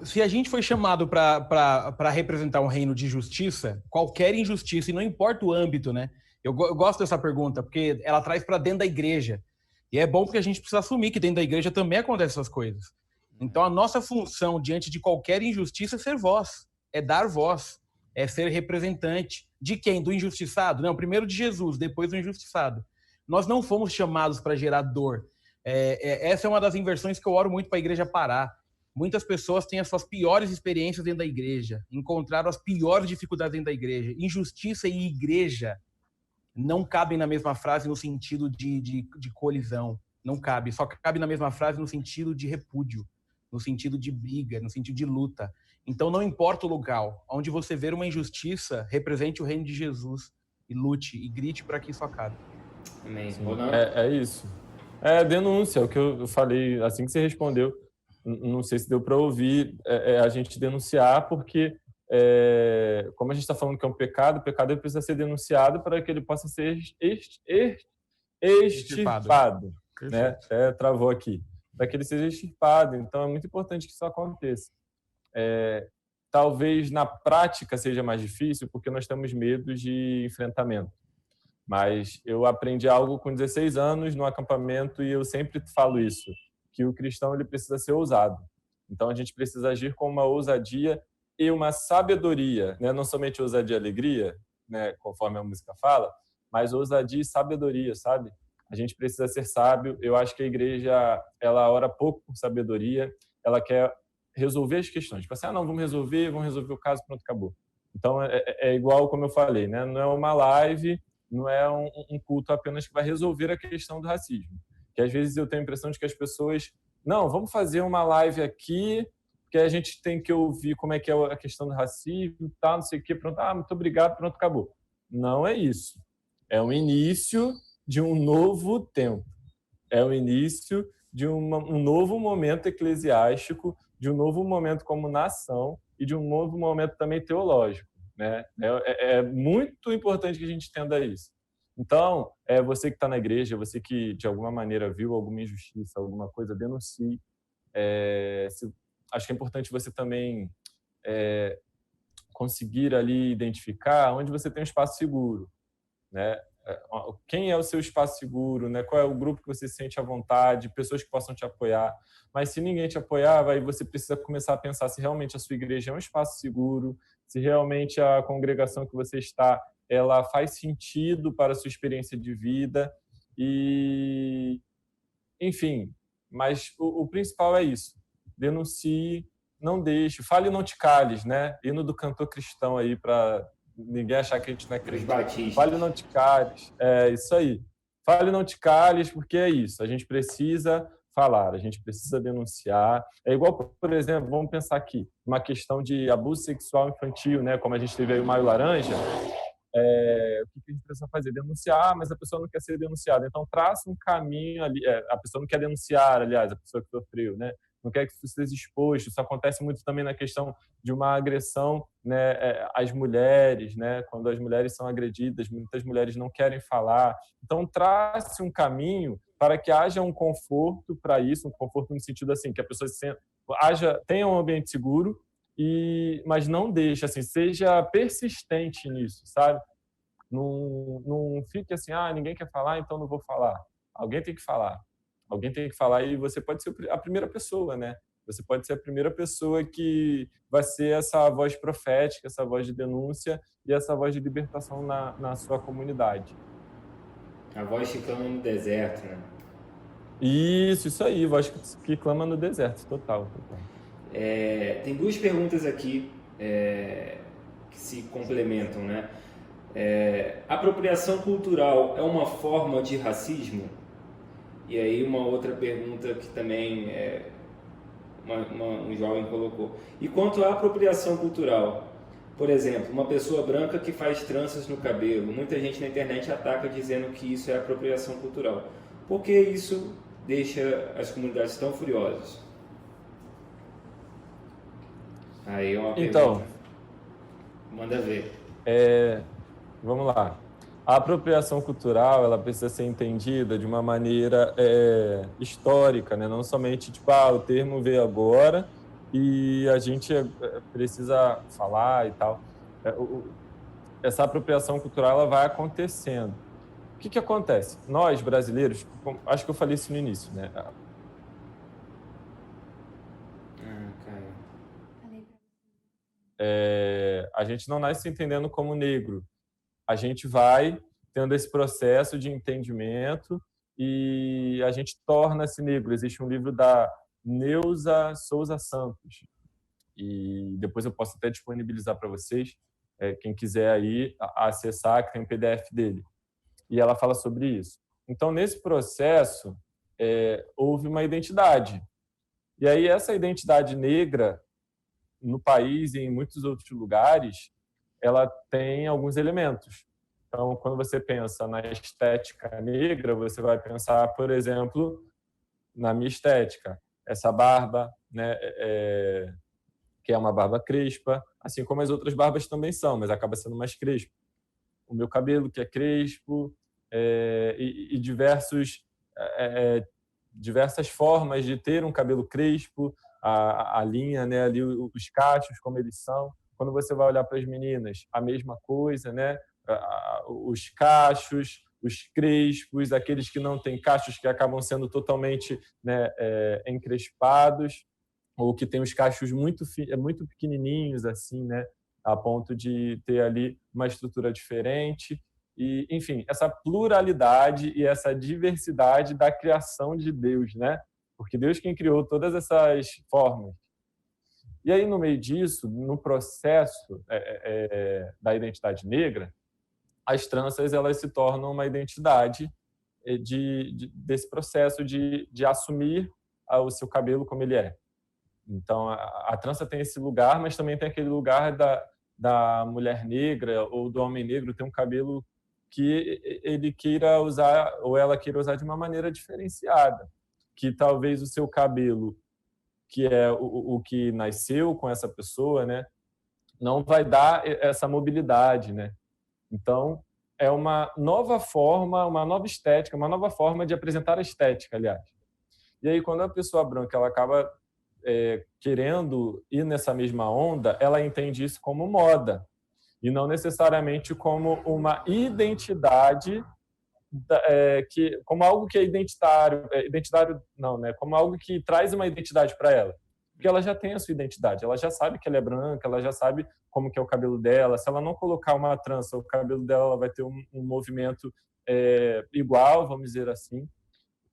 Se a gente foi chamado para representar um reino de justiça, qualquer injustiça, e não importa o âmbito, né? Eu gosto dessa pergunta, porque ela traz para dentro da igreja. E é bom porque a gente precisa assumir que dentro da igreja também acontecem essas coisas. Então, a nossa função diante de qualquer injustiça é ser voz, é dar voz, é ser representante. De quem? Do injustiçado? Não, primeiro de Jesus, depois do injustiçado. Nós não fomos chamados para gerar dor. Essa é uma das inversões que eu oro muito para a igreja parar. Muitas pessoas têm as suas piores experiências dentro da igreja, encontraram as piores dificuldades dentro da igreja. Injustiça e igreja não cabem na mesma frase no sentido de colisão. Não cabe. Só cabe na mesma frase no sentido de repúdio, no sentido de briga, no sentido de luta. Então, não importa o lugar onde você ver uma injustiça, represente o reino de Jesus. e lute e grite para que isso acabe. Amém. É isso. É denúncia, o que eu falei assim que você respondeu. Não sei se deu para ouvir, a gente denunciar, porque como a gente está falando que é um pecado, o pecado ele precisa ser denunciado para que ele possa ser extirpado, né? Travou aqui. Para que ele seja extirpado. Então, é muito importante que isso aconteça. Talvez na prática seja mais difícil, porque nós temos medo de enfrentamento. Mas eu aprendi algo com 16 anos no acampamento e eu sempre falo isso, que o cristão ele precisa ser ousado. Então, a gente precisa agir com uma ousadia e uma sabedoria, né? Não somente ousadia e alegria, né? Conforme a música fala, mas ousadia e sabedoria, sabe? A gente precisa ser sábio. Eu acho que a igreja, ela ora pouco por sabedoria, ela quer resolver as questões. Tipo assim, não, vamos resolver o caso, pronto, acabou. Então, é igual como eu falei, né? Não é uma live, não é um culto apenas que vai resolver a questão do racismo. Que às vezes eu tenho a impressão de que as pessoas, não, vamos fazer uma live aqui, porque a gente tem que ouvir como é que é a questão do racismo, tá, não sei o quê, pronto, muito obrigado, pronto, acabou. Não é isso. É o início de um novo tempo. É o início de um novo momento eclesiástico, de um novo momento como nação e de um novo momento também teológico. Né? É muito importante que a gente entenda isso. Então, você que está na igreja, você que de alguma maneira viu alguma injustiça, alguma coisa, denuncie. Acho que é importante você também conseguir ali identificar onde você tem um espaço seguro. Né? Quem é o seu espaço seguro, né? Qual é o grupo que você se sente à vontade, pessoas que possam te apoiar. Mas se ninguém te apoiar, aí você precisa começar a pensar se realmente a sua igreja é um espaço seguro, se realmente a congregação que você está, ela faz sentido para a sua experiência de vida. E, enfim, mas o principal é isso. Denuncie, não deixe, fale e não te cales, né? Hino do cantor cristão aí para ninguém achar que a gente não é crente. Fale e não te cales. É isso aí. Fale e não te cales, porque é isso. A gente precisa falar, a gente precisa denunciar. É igual, por exemplo, vamos pensar aqui, uma questão de abuso sexual infantil, né? Como a gente teve aí o Maio Laranja. O que a gente precisa fazer? Denunciar, mas a pessoa não quer ser denunciada. Então, traça um caminho ali. A pessoa não quer denunciar, aliás, a pessoa que sofreu, né? Não quer que isso seja exposto. Isso acontece muito também na questão de uma agressão, né, às mulheres, né? Quando as mulheres são agredidas, muitas mulheres não querem falar. Então, trace um caminho para que haja um conforto para isso, um conforto no sentido assim, que a pessoa tenha um ambiente seguro, mas não deixe, assim, seja persistente nisso, sabe? Não fique assim, ninguém quer falar, então não vou falar. Alguém tem que falar. Alguém tem que falar e você pode ser a primeira pessoa, né? Você pode ser a primeira pessoa que vai ser essa voz profética, essa voz de denúncia e essa voz de libertação na sua comunidade. A voz que clama no deserto, né? Isso aí, voz que clama no deserto, total. Tem duas perguntas aqui que se complementam, né? Apropriação cultural é uma forma de racismo? E aí uma outra pergunta que também um jovem colocou. E quanto à apropriação cultural? Por exemplo, uma pessoa branca que faz tranças no cabelo. Muita gente na internet ataca dizendo que isso é apropriação cultural. Por que isso deixa as comunidades tão furiosas? Aí é uma pergunta. Então, manda ver. Vamos lá. A apropriação cultural, ela precisa ser entendida de uma maneira histórica, né? Não somente tipo, o termo veio agora e a gente precisa falar e tal. Essa apropriação cultural, ela vai acontecendo. O que acontece? Nós, brasileiros, acho que eu falei isso no início, né? A gente não nasce se entendendo como negro. A gente vai tendo esse processo de entendimento e a gente torna-se negro. Existe um livro da Neuza Souza Santos e depois eu posso até disponibilizar para vocês, quem quiser aí acessar, que tem um PDF dele. E ela fala sobre isso. Então, nesse processo, houve uma identidade. E aí essa identidade negra no país e em muitos outros lugares, ela tem alguns elementos. Então, quando você pensa na estética negra, você vai pensar, por exemplo, na minha estética, essa barba, né, que é uma barba crespa, assim como as outras barbas também são, mas acaba sendo mais crespa. O meu cabelo, que é crespo, e diversas formas de ter um cabelo crespo, a linha, né, ali os cachos, como eles são. Quando você vai olhar para as meninas, a mesma coisa, né? Os cachos, os crespos, aqueles que não têm cachos, que acabam sendo totalmente, né, encrespados, ou que tem os cachos muito pequenininhos, assim, né, a ponto de ter ali uma estrutura diferente. E, enfim, essa pluralidade e essa diversidade da criação de Deus, né? Porque Deus quem criou todas essas formas. E aí, no meio disso, no processo da identidade negra, as tranças elas se tornam uma identidade desse processo de assumir o seu cabelo como ele é. Então, a trança tem esse lugar, mas também tem aquele lugar da mulher negra ou do homem negro ter um cabelo que ele queira usar ou ela queira usar de uma maneira diferenciada, que talvez o seu cabelo, que é o que nasceu com essa pessoa, né, não vai dar essa mobilidade, né? Então, é uma nova forma, uma nova estética, uma nova forma de apresentar a estética, aliás. E aí, quando a pessoa branca ela acaba querendo ir nessa mesma onda, ela entende isso como moda e não necessariamente como uma identidade, como algo que é identitário não, né? Como algo que traz uma identidade para ela, porque ela já tem a sua identidade, ela já sabe que ela é branca, ela já sabe como que é o cabelo dela. Se ela não colocar uma trança, o cabelo dela vai ter um movimento igual, vamos dizer assim.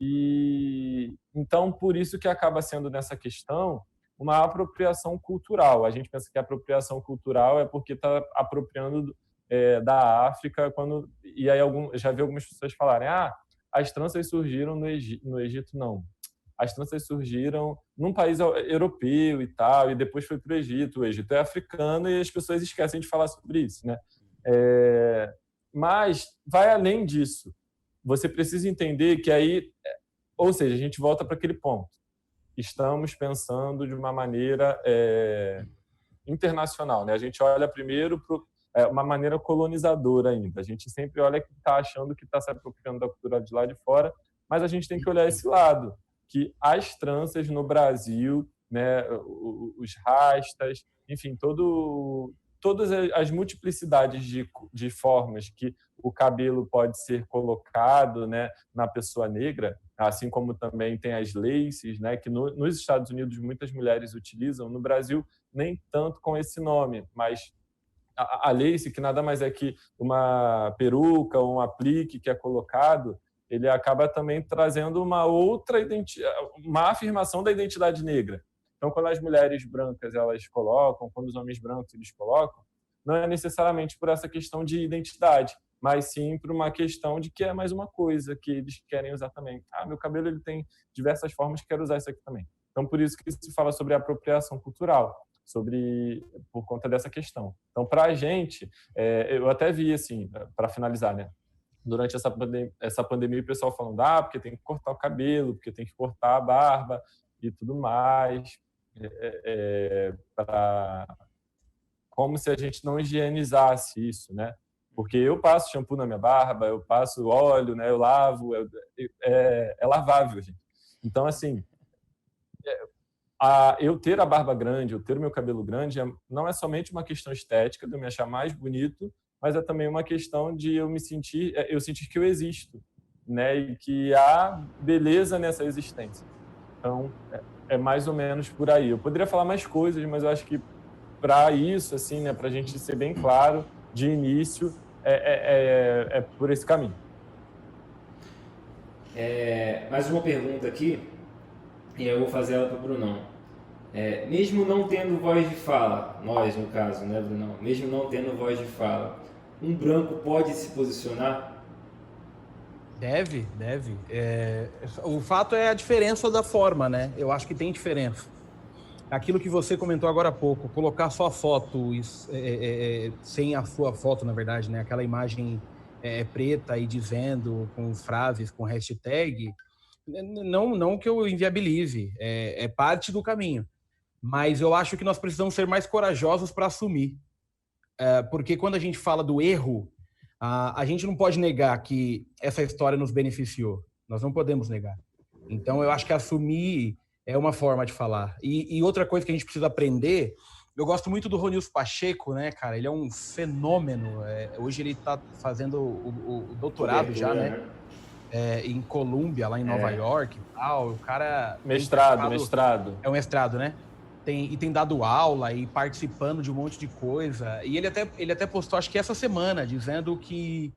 E então, por isso que acaba sendo nessa questão uma apropriação cultural. A gente pensa que a apropriação cultural é porque está apropriando da África, e aí já vi algumas pessoas falarem: as tranças surgiram no Egito. Não. As tranças surgiram num país europeu e tal, e depois foi para o Egito. O Egito é africano e as pessoas esquecem de falar sobre isso, né? Mas vai além disso. Você precisa entender que aí, ou seja, a gente volta para aquele ponto. Estamos pensando de uma maneira internacional, né? A gente olha primeiro para uma maneira colonizadora ainda. A gente sempre olha que está achando que está se apropriando da cultura de lá de fora, mas a gente tem que olhar esse lado, que as tranças no Brasil, né, os rastas, enfim, todas as multiplicidades de formas que o cabelo pode ser colocado, né, na pessoa negra, assim como também tem as laces, né, que nos Estados Unidos muitas mulheres utilizam, no Brasil nem tanto com esse nome, mas a lace, que nada mais é que uma peruca ou um aplique que é colocado, ele acaba também trazendo uma afirmação da identidade negra. Então, quando as mulheres brancas elas colocam, quando os homens brancos eles colocam, não é necessariamente por essa questão de identidade, mas sim por uma questão de que é mais uma coisa que eles querem usar também. Meu cabelo ele tem diversas formas, quero usar isso aqui também. Então, por isso que se fala sobre apropriação cultural, por conta dessa questão. Então, para a gente, eu até vi, assim, para finalizar, né? Durante essa pandemia, o pessoal falando, porque tem que cortar o cabelo, porque tem que cortar a barba e tudo mais, como se a gente não higienizasse isso, né? Porque eu passo shampoo na minha barba, eu passo óleo, né? Eu lavo, é lavável, gente. Então, assim, eu ter a barba grande, eu ter o meu cabelo grande, não é somente uma questão estética, de eu me achar mais bonito, mas é também uma questão de eu sentir que eu existo, né? E que há beleza nessa existência. Então, é mais ou menos por aí. Eu poderia falar mais coisas, mas eu acho que para isso, assim, né, para a gente ser bem claro, de início, é por esse caminho. Mais uma pergunta aqui, e eu vou fazer ela para o Brunão. Mesmo não tendo voz de fala, nós no caso, né, Brunão? Mesmo não tendo voz de fala, um branco pode se posicionar? Deve. O fato é a diferença da forma, né? Eu acho que tem diferença. Aquilo que você comentou agora há pouco, colocar só a foto, sem a sua foto, na verdade, né? Aquela imagem preta e dizendo com frases, com hashtag, não que eu inviabilize, é parte do caminho. Mas eu acho que nós precisamos ser mais corajosos para assumir. Porque quando a gente fala do erro, a gente não pode negar que essa história nos beneficiou. Nós não podemos negar. Então, eu acho que assumir é uma forma de falar. E outra coisa que a gente precisa aprender, eu gosto muito do Ronilson Pacheco, né, cara? Ele é um fenômeno. Hoje ele está fazendo o doutorado já, né? Em Colômbia, lá em Nova York e tal. O cara... Mestrado. É um mestrado, né? Tem dado aula e participando de um monte de coisa. E ele até postou, acho que essa semana, dizendo que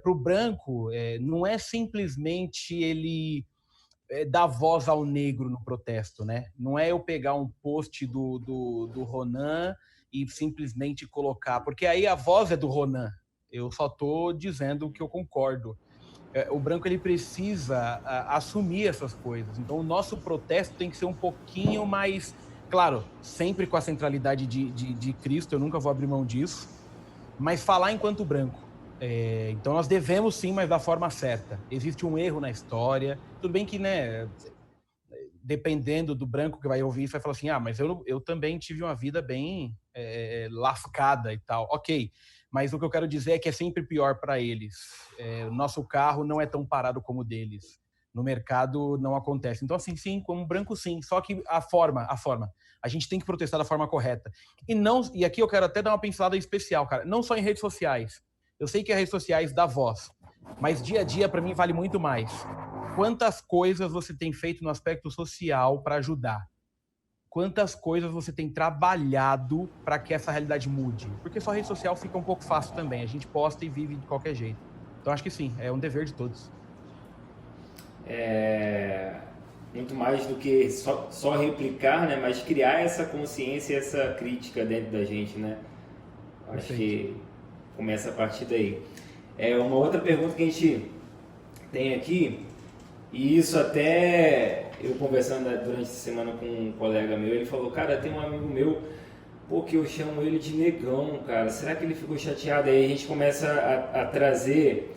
para o branco não é simplesmente ele dar voz ao negro no protesto, né? Não é eu pegar um post do Ronan e simplesmente colocar, porque aí a voz é do Ronan. Eu só estou dizendo que eu concordo. O branco ele precisa assumir essas coisas. Então o nosso protesto tem que ser um pouquinho mais, claro, sempre com a centralidade de Cristo, eu nunca vou abrir mão disso, mas falar enquanto branco. Então nós devemos sim, mas da forma certa. Existe um erro na história, tudo bem que, né, dependendo do branco que vai ouvir isso, vai falar assim, mas eu também tive uma vida bem lascada e tal. Ok, mas o que eu quero dizer é que é sempre pior para eles. O nosso carro não é tão parado como o deles. No mercado não acontece. Então, assim, sim, como branco, sim. Só que a forma. A gente tem que protestar da forma correta. E aqui eu quero até dar uma pincelada especial, cara. Não só em redes sociais. Eu sei que as redes sociais dá voz. Mas dia a dia, para mim, vale muito mais. Quantas coisas você tem feito no aspecto social para ajudar? Quantas coisas você tem trabalhado para que essa realidade mude? Porque só rede social fica um pouco fácil também. A gente posta e vive de qualquer jeito. Então, acho que sim, é um dever de todos. Muito mais do que só replicar, né? Mas criar essa consciência e essa crítica dentro da gente, né? Acho que começa a partir daí. Uma outra pergunta que a gente tem aqui, e isso até eu conversando durante a semana com um colega meu, ele falou, cara, tem um amigo meu, que eu chamo ele de negão, cara, será que ele ficou chateado? Aí a gente começa a trazer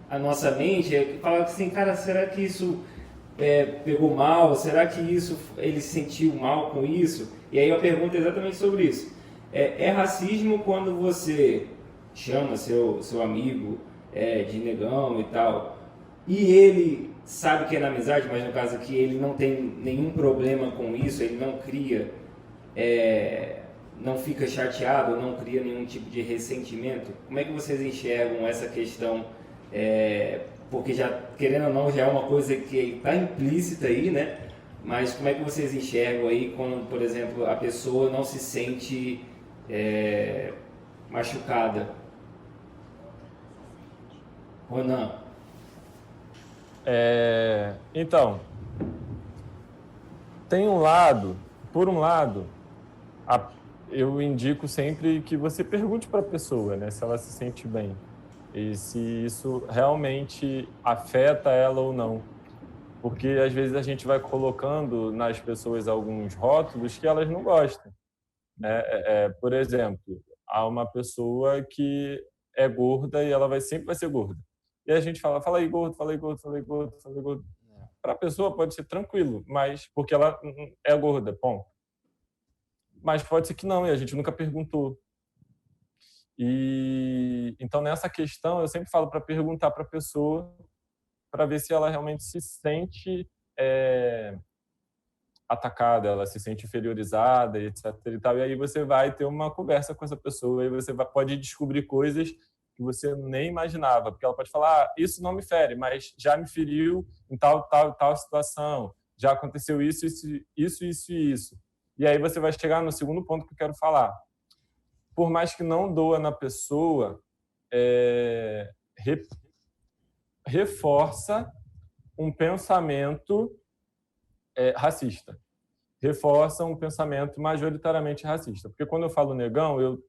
a nossa mente, fala assim, cara, será que isso pegou mal? Será que ele se sentiu mal com isso? E aí a pergunta é exatamente sobre isso. É racismo quando você chama seu amigo de negão e tal, e ele sabe que é na amizade, mas no caso aqui ele não tem nenhum problema com isso, ele não cria, não fica chateado, não cria nenhum tipo de ressentimento. Como é que vocês enxergam essa questão? Porque já, querendo ou não, já é uma coisa que está implícita aí, né? Mas como é que vocês enxergam aí quando, por exemplo, a pessoa não se sente machucada? Ronan? Então, por um lado, eu indico sempre que você pergunte para a pessoa, né, se ela se sente bem e se isso realmente afeta ela ou não. Porque às vezes a gente vai colocando nas pessoas alguns rótulos que elas não gostam. Por exemplo, há uma pessoa que é gorda e ela sempre vai ser gorda. E a gente fala aí gordo, fala aí gordo, fala aí gordo, fala aí gordo. Para a pessoa pode ser tranquilo, mas porque ela é gorda, ponto. Mas pode ser que não, e a gente nunca perguntou. E então nessa questão eu sempre falo para perguntar para a pessoa para ver se ela realmente se sente atacada, ela se sente inferiorizada, etc. E tal. E aí você vai ter uma conversa com essa pessoa e você pode descobrir coisas que você nem imaginava, porque ela pode falar, isso não me fere, mas já me feriu em tal situação, já aconteceu isso. E aí você vai chegar no segundo ponto que eu quero falar. Por mais que não doa na pessoa, reforça um pensamento racista. Reforça um pensamento majoritariamente racista. Porque quando eu falo negão,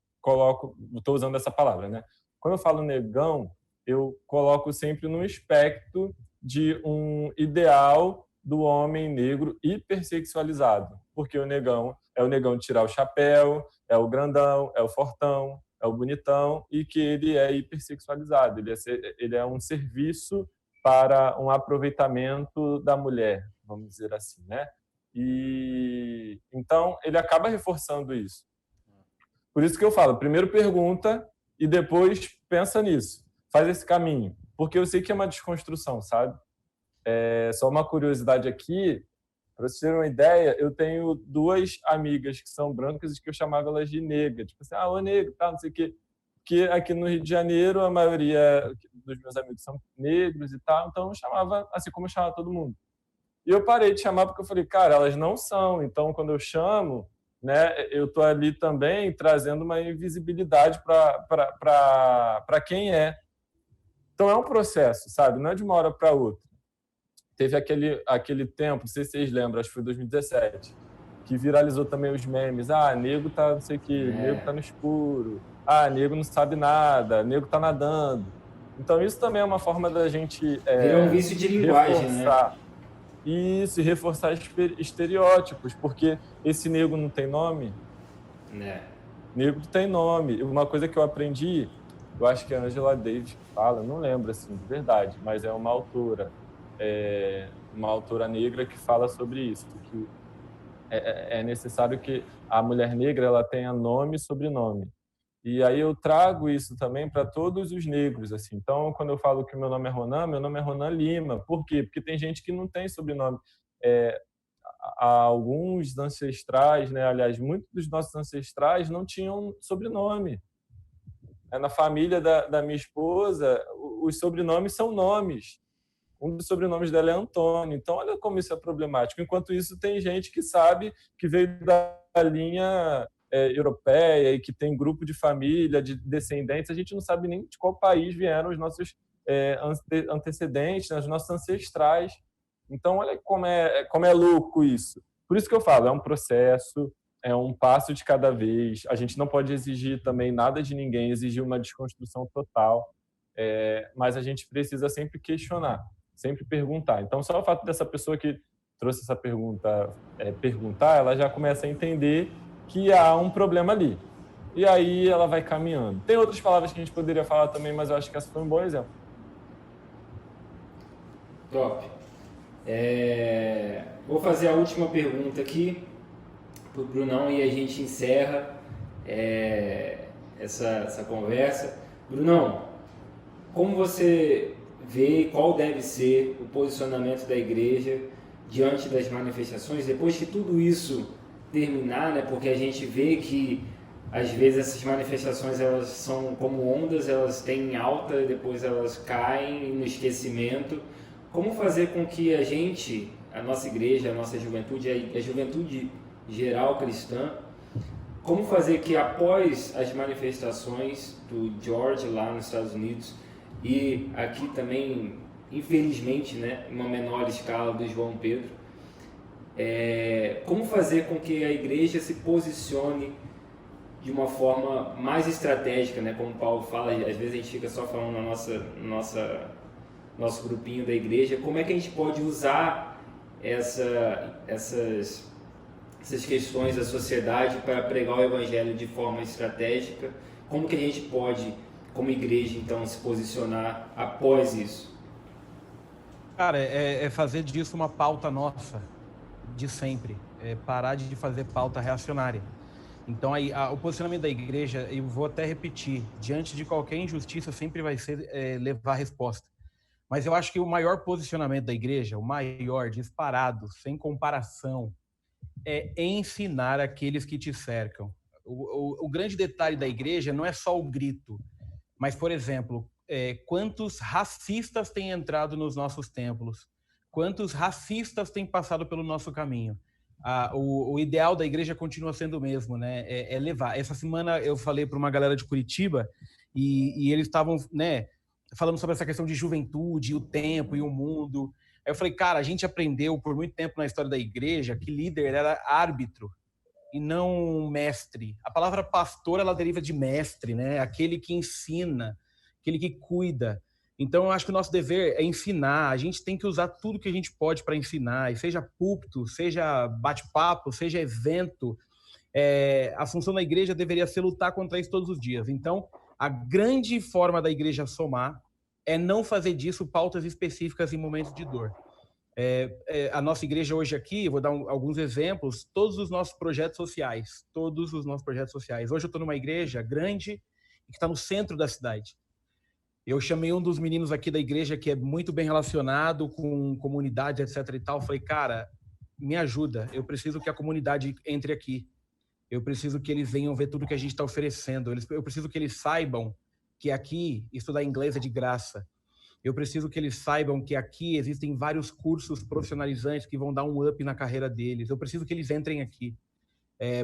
estou usando essa palavra, né? Quando eu falo negão, eu coloco sempre no espectro de um ideal do homem negro hipersexualizado. Porque o negão é o negão de tirar o chapéu, é o grandão, é o fortão, é o bonitão, e que ele é hipersexualizado, ele é um serviço para um aproveitamento da mulher, vamos dizer assim, né? E então ele acaba reforçando isso. Por isso que eu falo, primeiro pergunta e depois pensa nisso, faz esse caminho, porque eu sei que é uma desconstrução, sabe? Só uma curiosidade aqui, para vocês terem uma ideia, eu tenho 2 amigas que são brancas e que eu chamava elas de nega, tipo assim, ô negro, tá, não sei o quê. Porque aqui no Rio de Janeiro a maioria dos meus amigos são negros e tal, então eu chamava assim como eu chamava todo mundo. E eu parei de chamar porque eu falei, cara, elas não são, então quando eu chamo, né, eu tô ali também trazendo uma invisibilidade para quem é. Então é um processo, sabe? Não é de uma hora para outra. Teve aquele tempo, não sei se vocês lembram, acho que foi 2017, que viralizou também os memes. Nego tá não sei o quê, nego tá no escuro. Nego não sabe nada, nego tá nadando. Então isso também é uma forma da gente Vira um vício de linguagem, reforçar, né? Isso, e reforçar estereótipos, porque esse nego não tem nome. Nego tem nome. Uma coisa que eu aprendi, eu acho que a Angela Davis fala, não lembro assim de verdade, mas é uma autora negra que fala sobre isso, que é necessário que a mulher negra ela tenha nome e sobrenome. E aí eu trago isso também para todos os negros, assim. Então, quando eu falo que meu nome é Ronan Lima. Por quê? Porque tem gente que não tem sobrenome. Alguns ancestrais, né? Aliás, muitos dos nossos ancestrais não tinham sobrenome. Na família da minha esposa, os sobrenomes são nomes. Um dos sobrenomes dela é Antônio. Então, olha como isso é problemático. Enquanto isso, tem gente que sabe que veio da linha europeia e que tem grupo de família, de descendentes. A gente não sabe nem de qual país vieram os nossos antecedentes, né, os nossos ancestrais. Então, olha como é louco isso. Por isso que eu falo, é um processo, é um passo de cada vez. A gente não pode exigir também nada de ninguém, exigir uma desconstrução total. Mas a gente precisa sempre questionar, sempre perguntar. Então, só o fato dessa pessoa que trouxe essa pergunta perguntar, ela já começa a entender que há um problema ali. E aí ela vai caminhando. Tem outras palavras que a gente poderia falar também, mas eu acho que essa foi um bom exemplo. Top. Vou fazer a última pergunta aqui para o Brunão e a gente encerra essa conversa. Brunão, como você vê qual deve ser o posicionamento da igreja diante das manifestações, depois que tudo isso terminar, né? Porque a gente vê que às vezes essas manifestações elas são como ondas, elas têm alta, depois elas caem no esquecimento. Como fazer com que a nossa igreja, a nossa juventude, a juventude geral cristã, como fazer que após as manifestações do George lá nos Estados Unidos e aqui também, infelizmente, né, em uma menor escala do João Pedro, como fazer com que a igreja se posicione de uma forma mais estratégica, né? Como o Paulo fala, às vezes a gente fica só falando no nosso grupinho da igreja, como é que a gente pode usar essas questões da sociedade para pregar o evangelho de forma estratégica? Como que a gente pode, como igreja, então, se posicionar após isso? Cara, é fazer disso uma pauta nossa, de sempre. Parar de fazer pauta reacionária. Então, aí, o posicionamento da igreja, eu vou até repetir, diante de qualquer injustiça sempre vai ser levar resposta. Mas eu acho que o maior posicionamento da igreja, o maior, disparado, sem comparação, é ensinar aqueles que te cercam. O grande detalhe da igreja não é só o grito, mas, por exemplo, quantos racistas têm entrado nos nossos templos? Quantos racistas têm passado pelo nosso caminho? O ideal da igreja continua sendo o mesmo, né? É levar. Essa semana eu falei para uma galera de Curitiba e eles estavam, né, falando sobre essa questão de juventude, o tempo e o mundo. Aí eu falei, cara, a gente aprendeu por muito tempo na história da igreja que líder era árbitro e não mestre. A palavra pastor, ela deriva de mestre, né? Aquele que ensina, aquele que cuida. Então, eu acho que o nosso dever é ensinar. A gente tem que usar tudo que a gente pode para ensinar, e seja púlpito, seja bate-papo, seja evento. a função da igreja deveria ser lutar contra isso todos os dias. Então, a grande forma da igreja somar é não fazer disso pautas específicas em momentos de dor. A nossa igreja hoje aqui, eu vou dar alguns exemplos, todos os nossos projetos sociais. Hoje eu estou numa igreja grande que está no centro da cidade. Eu chamei um dos meninos aqui da igreja que é muito bem relacionado com comunidade, etc e tal. Falei, cara, me ajuda, eu preciso que a comunidade entre aqui. Eu preciso que eles venham ver tudo que a gente está oferecendo. Eu preciso que eles saibam que aqui estudar inglês é de graça. Eu preciso que eles saibam que aqui existem vários cursos profissionalizantes que vão dar um up na carreira deles. Eu preciso que eles entrem aqui,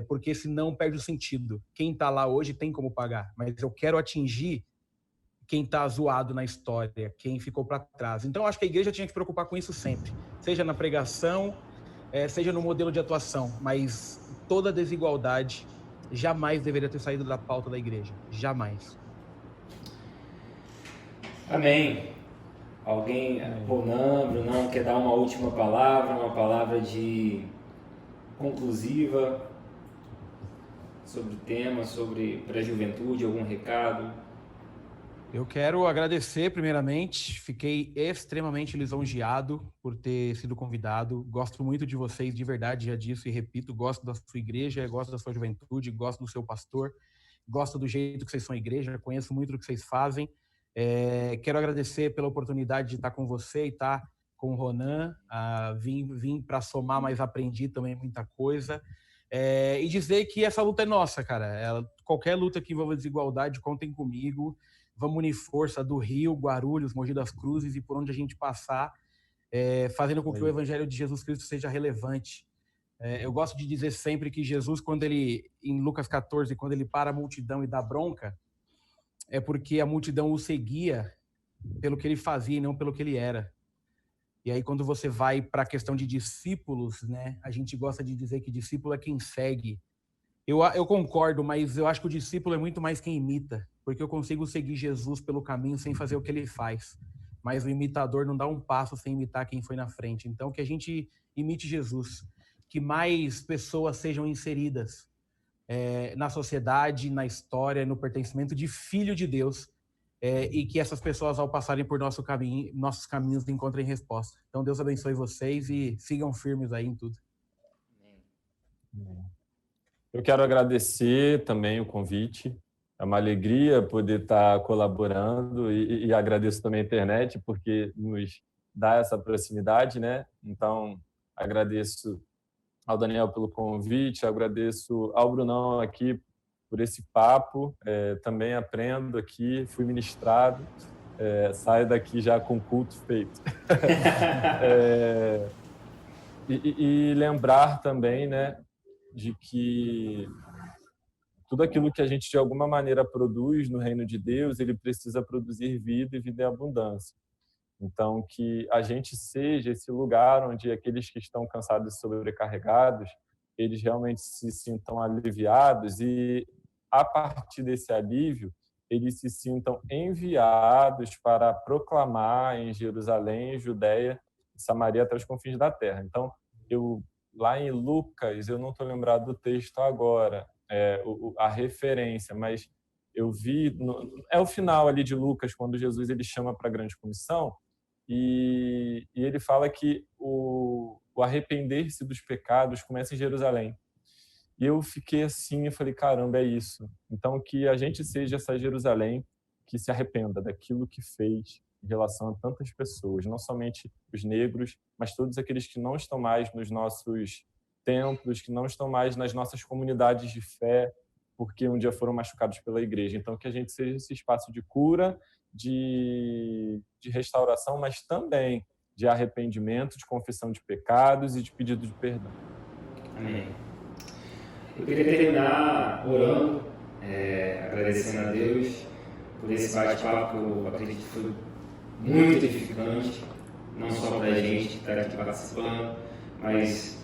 porque senão perde o sentido. Quem está lá hoje tem como pagar, mas eu quero atingir quem está zoado na história, quem ficou para trás. Então, acho que a igreja tinha que se preocupar com isso sempre, seja na pregação, seja no modelo de atuação, mas toda desigualdade jamais deveria ter saído da pauta da igreja. Jamais. Amém. Alguém, Ronan, Brunão, quer dar uma última palavra, uma palavra de conclusiva sobre o tema, para a juventude, algum recado? Eu quero agradecer primeiramente, fiquei extremamente lisonjeado por ter sido convidado, gosto muito de vocês, de verdade, já disse e repito, gosto da sua igreja, gosto da sua juventude, gosto do seu pastor, gosto do jeito que vocês são igreja, conheço muito do que vocês fazem. Quero agradecer pela oportunidade de estar com você e estar com o Ronan. Vim para somar, mas aprendi também muita coisa. E dizer que essa luta é nossa, cara. Qualquer luta que envolva desigualdade, contem comigo. Vamos unir força do Rio, Guarulhos, Mogi das Cruzes e por onde a gente passar, fazendo com que o Evangelho de Jesus Cristo seja relevante. Eu gosto de dizer sempre que Jesus, em Lucas 14, quando ele para a multidão e dá bronca, é porque a multidão o seguia pelo que ele fazia e não pelo que ele era. E aí, quando você vai para a questão de discípulos, né, a gente gosta de dizer que discípulo é quem segue. Eu concordo, mas eu acho que o discípulo é muito mais quem imita, porque eu consigo seguir Jesus pelo caminho sem fazer o que ele faz. Mas o imitador não dá um passo sem imitar quem foi na frente. Então, que a gente imite Jesus, que mais pessoas sejam inseridas na sociedade, na história, no pertencimento de filho de Deus, e que essas pessoas, ao passarem por nossos caminhos, encontrem resposta. Então, Deus abençoe vocês e sigam firmes aí em tudo. Eu quero agradecer também o convite. É uma alegria poder estar colaborando e agradeço também a internet, porque nos dá essa proximidade, né? Então, agradeço ao Daniel pelo convite, agradeço ao Brunão aqui por esse papo, também aprendo aqui, fui ministrado, saio daqui já com o culto feito. E lembrar também, né, de que tudo aquilo que a gente de alguma maneira produz no reino de Deus, ele precisa produzir vida e vida em abundância. Então, que a gente seja esse lugar onde aqueles que estão cansados e sobrecarregados, eles realmente se sintam aliviados e, a partir desse alívio, eles se sintam enviados para proclamar em Jerusalém, Judeia e Samaria até os confins da terra. Então, lá em Lucas, eu não estou lembrado do texto agora, a referência, mas eu vi, é o final ali de Lucas, quando Jesus ele chama para a grande comissão, e ele fala que o arrepender-se dos pecados começa em Jerusalém. E eu fiquei assim, eu falei, caramba, é isso. Então, que a gente seja essa Jerusalém que se arrependa daquilo que fez em relação a tantas pessoas, não somente os negros, mas todos aqueles que não estão mais nos nossos templos, que não estão mais nas nossas comunidades de fé, porque um dia foram machucados pela igreja. Então, que a gente seja esse espaço de cura, de restauração, mas também de arrependimento, de confissão de pecados e de pedido de perdão. Amém. Eu queria terminar orando, agradecendo a Deus por esse bate-papo que eu acredito que foi muito edificante, não só para a gente que está aqui participando, mas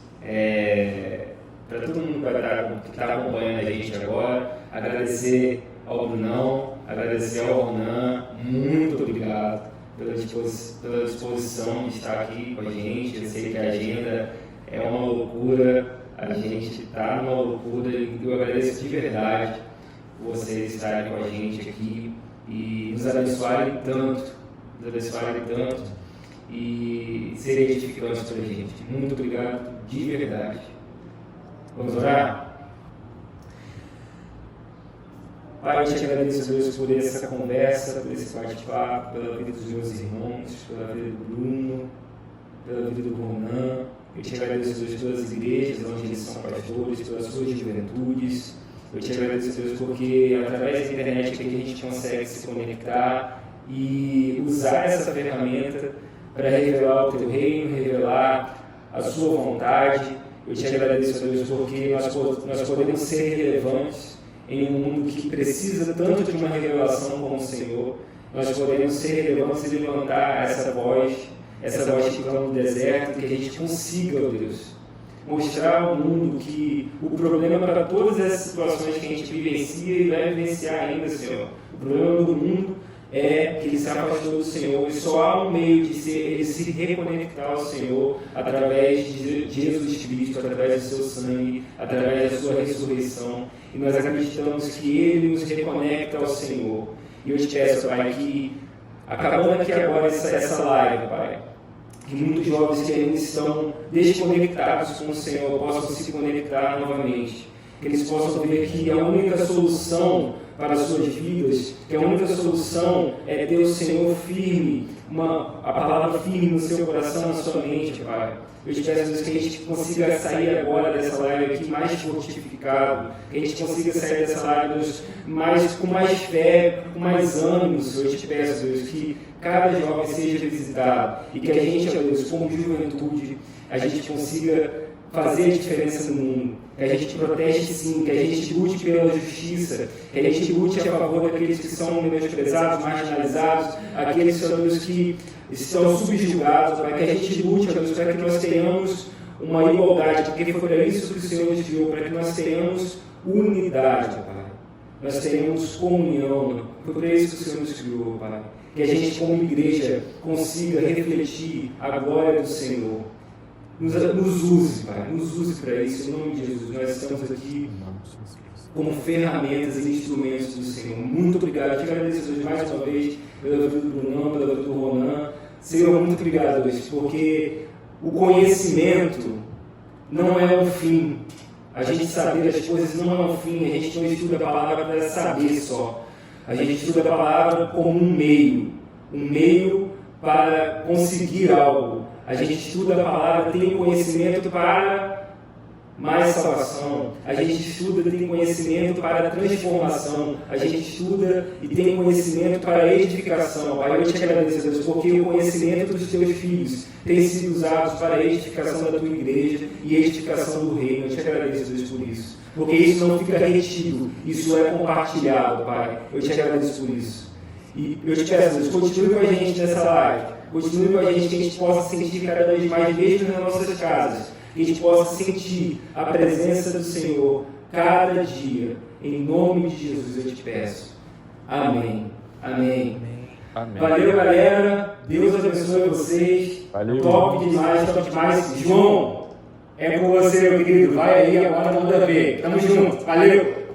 para todo mundo que está acompanhando a gente agora. Agradecer ao Brunão, agradecer ao Ronan, muito obrigado pela disposição de estar aqui com a gente. Eu sei que a agenda é uma loucura, A gente está numa loucura e eu agradeço de verdade vocês estarem com a gente aqui e nos abençoarem tanto, e serem edificantes para a gente. Muito obrigado de verdade. Vamos orar? Pai, eu te agradeço, Deus, por essa conversa, por esse bate-papo, pela vida dos meus irmãos, pela vida do Bruno, pela vida do Ronan. Eu te agradeço, Deus, pelas igrejas onde eles são pastores, pelas suas juventudes. Eu te agradeço, Deus, porque através da internet aqui a gente consegue se conectar e usar essa ferramenta para revelar o teu reino, revelar a sua vontade. Eu te agradeço, Deus, porque nós podemos ser relevantes em um mundo que precisa tanto de uma revelação como o Senhor. Nós podemos ser relevantes e levantar essa voz que clama no deserto, que a gente consiga, ó Deus, mostrar ao mundo que o problema para todas essas situações que a gente vivencia e vai vivenciar ainda, Senhor, o problema do mundo é que ele se afastou do Senhor e só há um meio de se reconectar ao Senhor através de Jesus Cristo, através do seu sangue, através da sua ressurreição. E nós acreditamos que Ele nos reconecta ao Senhor. E eu te peço, Pai, que acabando aqui agora essa live, Pai, que muitos jovens que ainda estão desconectados com o Senhor possam se conectar novamente. Que eles possam ver que a única solução para as suas vidas, que a única solução é ter o Senhor firme, a palavra firme no seu coração, na sua mente, Pai. Eu te peço, Deus, que a gente consiga sair agora dessa live aqui mais fortificado, que a gente consiga sair dessa live, Deus, com mais fé, com mais ânimo, Senhor. Eu te peço, Deus, que cada jovem seja visitado e que a gente, ó Deus, como juventude, a gente consiga fazer a diferença no mundo, que a gente proteste sim, que a gente lute pela justiça, que a gente lute a favor daqueles que são menosprezados, marginalizados, aqueles que estão subjugados, para que a gente lute, Deus, para que nós tenhamos uma igualdade, porque foi para isso que o Senhor nos criou, para que nós tenhamos unidade, Pai. Nós tenhamos comunhão, foi para isso que o Senhor nos criou, Pai. Que a gente, como igreja, consiga refletir a glória do Senhor. Nos use, Pai, nos use para isso, em nome de Jesus. Nós estamos aqui como ferramentas e instrumentos do Senhor. Muito obrigado. Eu te agradeço, Deus, mais uma vez, pela vida do Brunão, pela vida do Ronan. Senhor, muito obrigado, Deus, porque o conhecimento não é o fim. A gente saber as coisas não é o fim. A gente não estuda a palavra para saber só. A gente estuda a palavra como um meio para conseguir algo. A gente estuda a palavra, tem conhecimento para mais salvação. A gente estuda e tem conhecimento para transformação. A gente estuda e tem conhecimento para edificação. Pai, eu te agradeço, Deus, porque o conhecimento dos teus filhos tem sido usado para a edificação da tua igreja e edificação do reino. Eu te agradeço, Deus, por isso. Porque isso não fica retido, isso é compartilhado, Pai. Eu te agradeço por isso. E eu te peço, Deus, continue com a gente nessa live. Continue com a gente, que a gente possa sentir cada vez mais, mesmo nas nossas casas, que a gente possa sentir a presença do Senhor cada dia. Em nome de Jesus eu te peço. Amém. Amém. Amém. Valeu, galera. Deus abençoe vocês. Valeu. Top demais. João, é com você, meu querido. Vai aí agora, manda ver. Tamo junto. Valeu.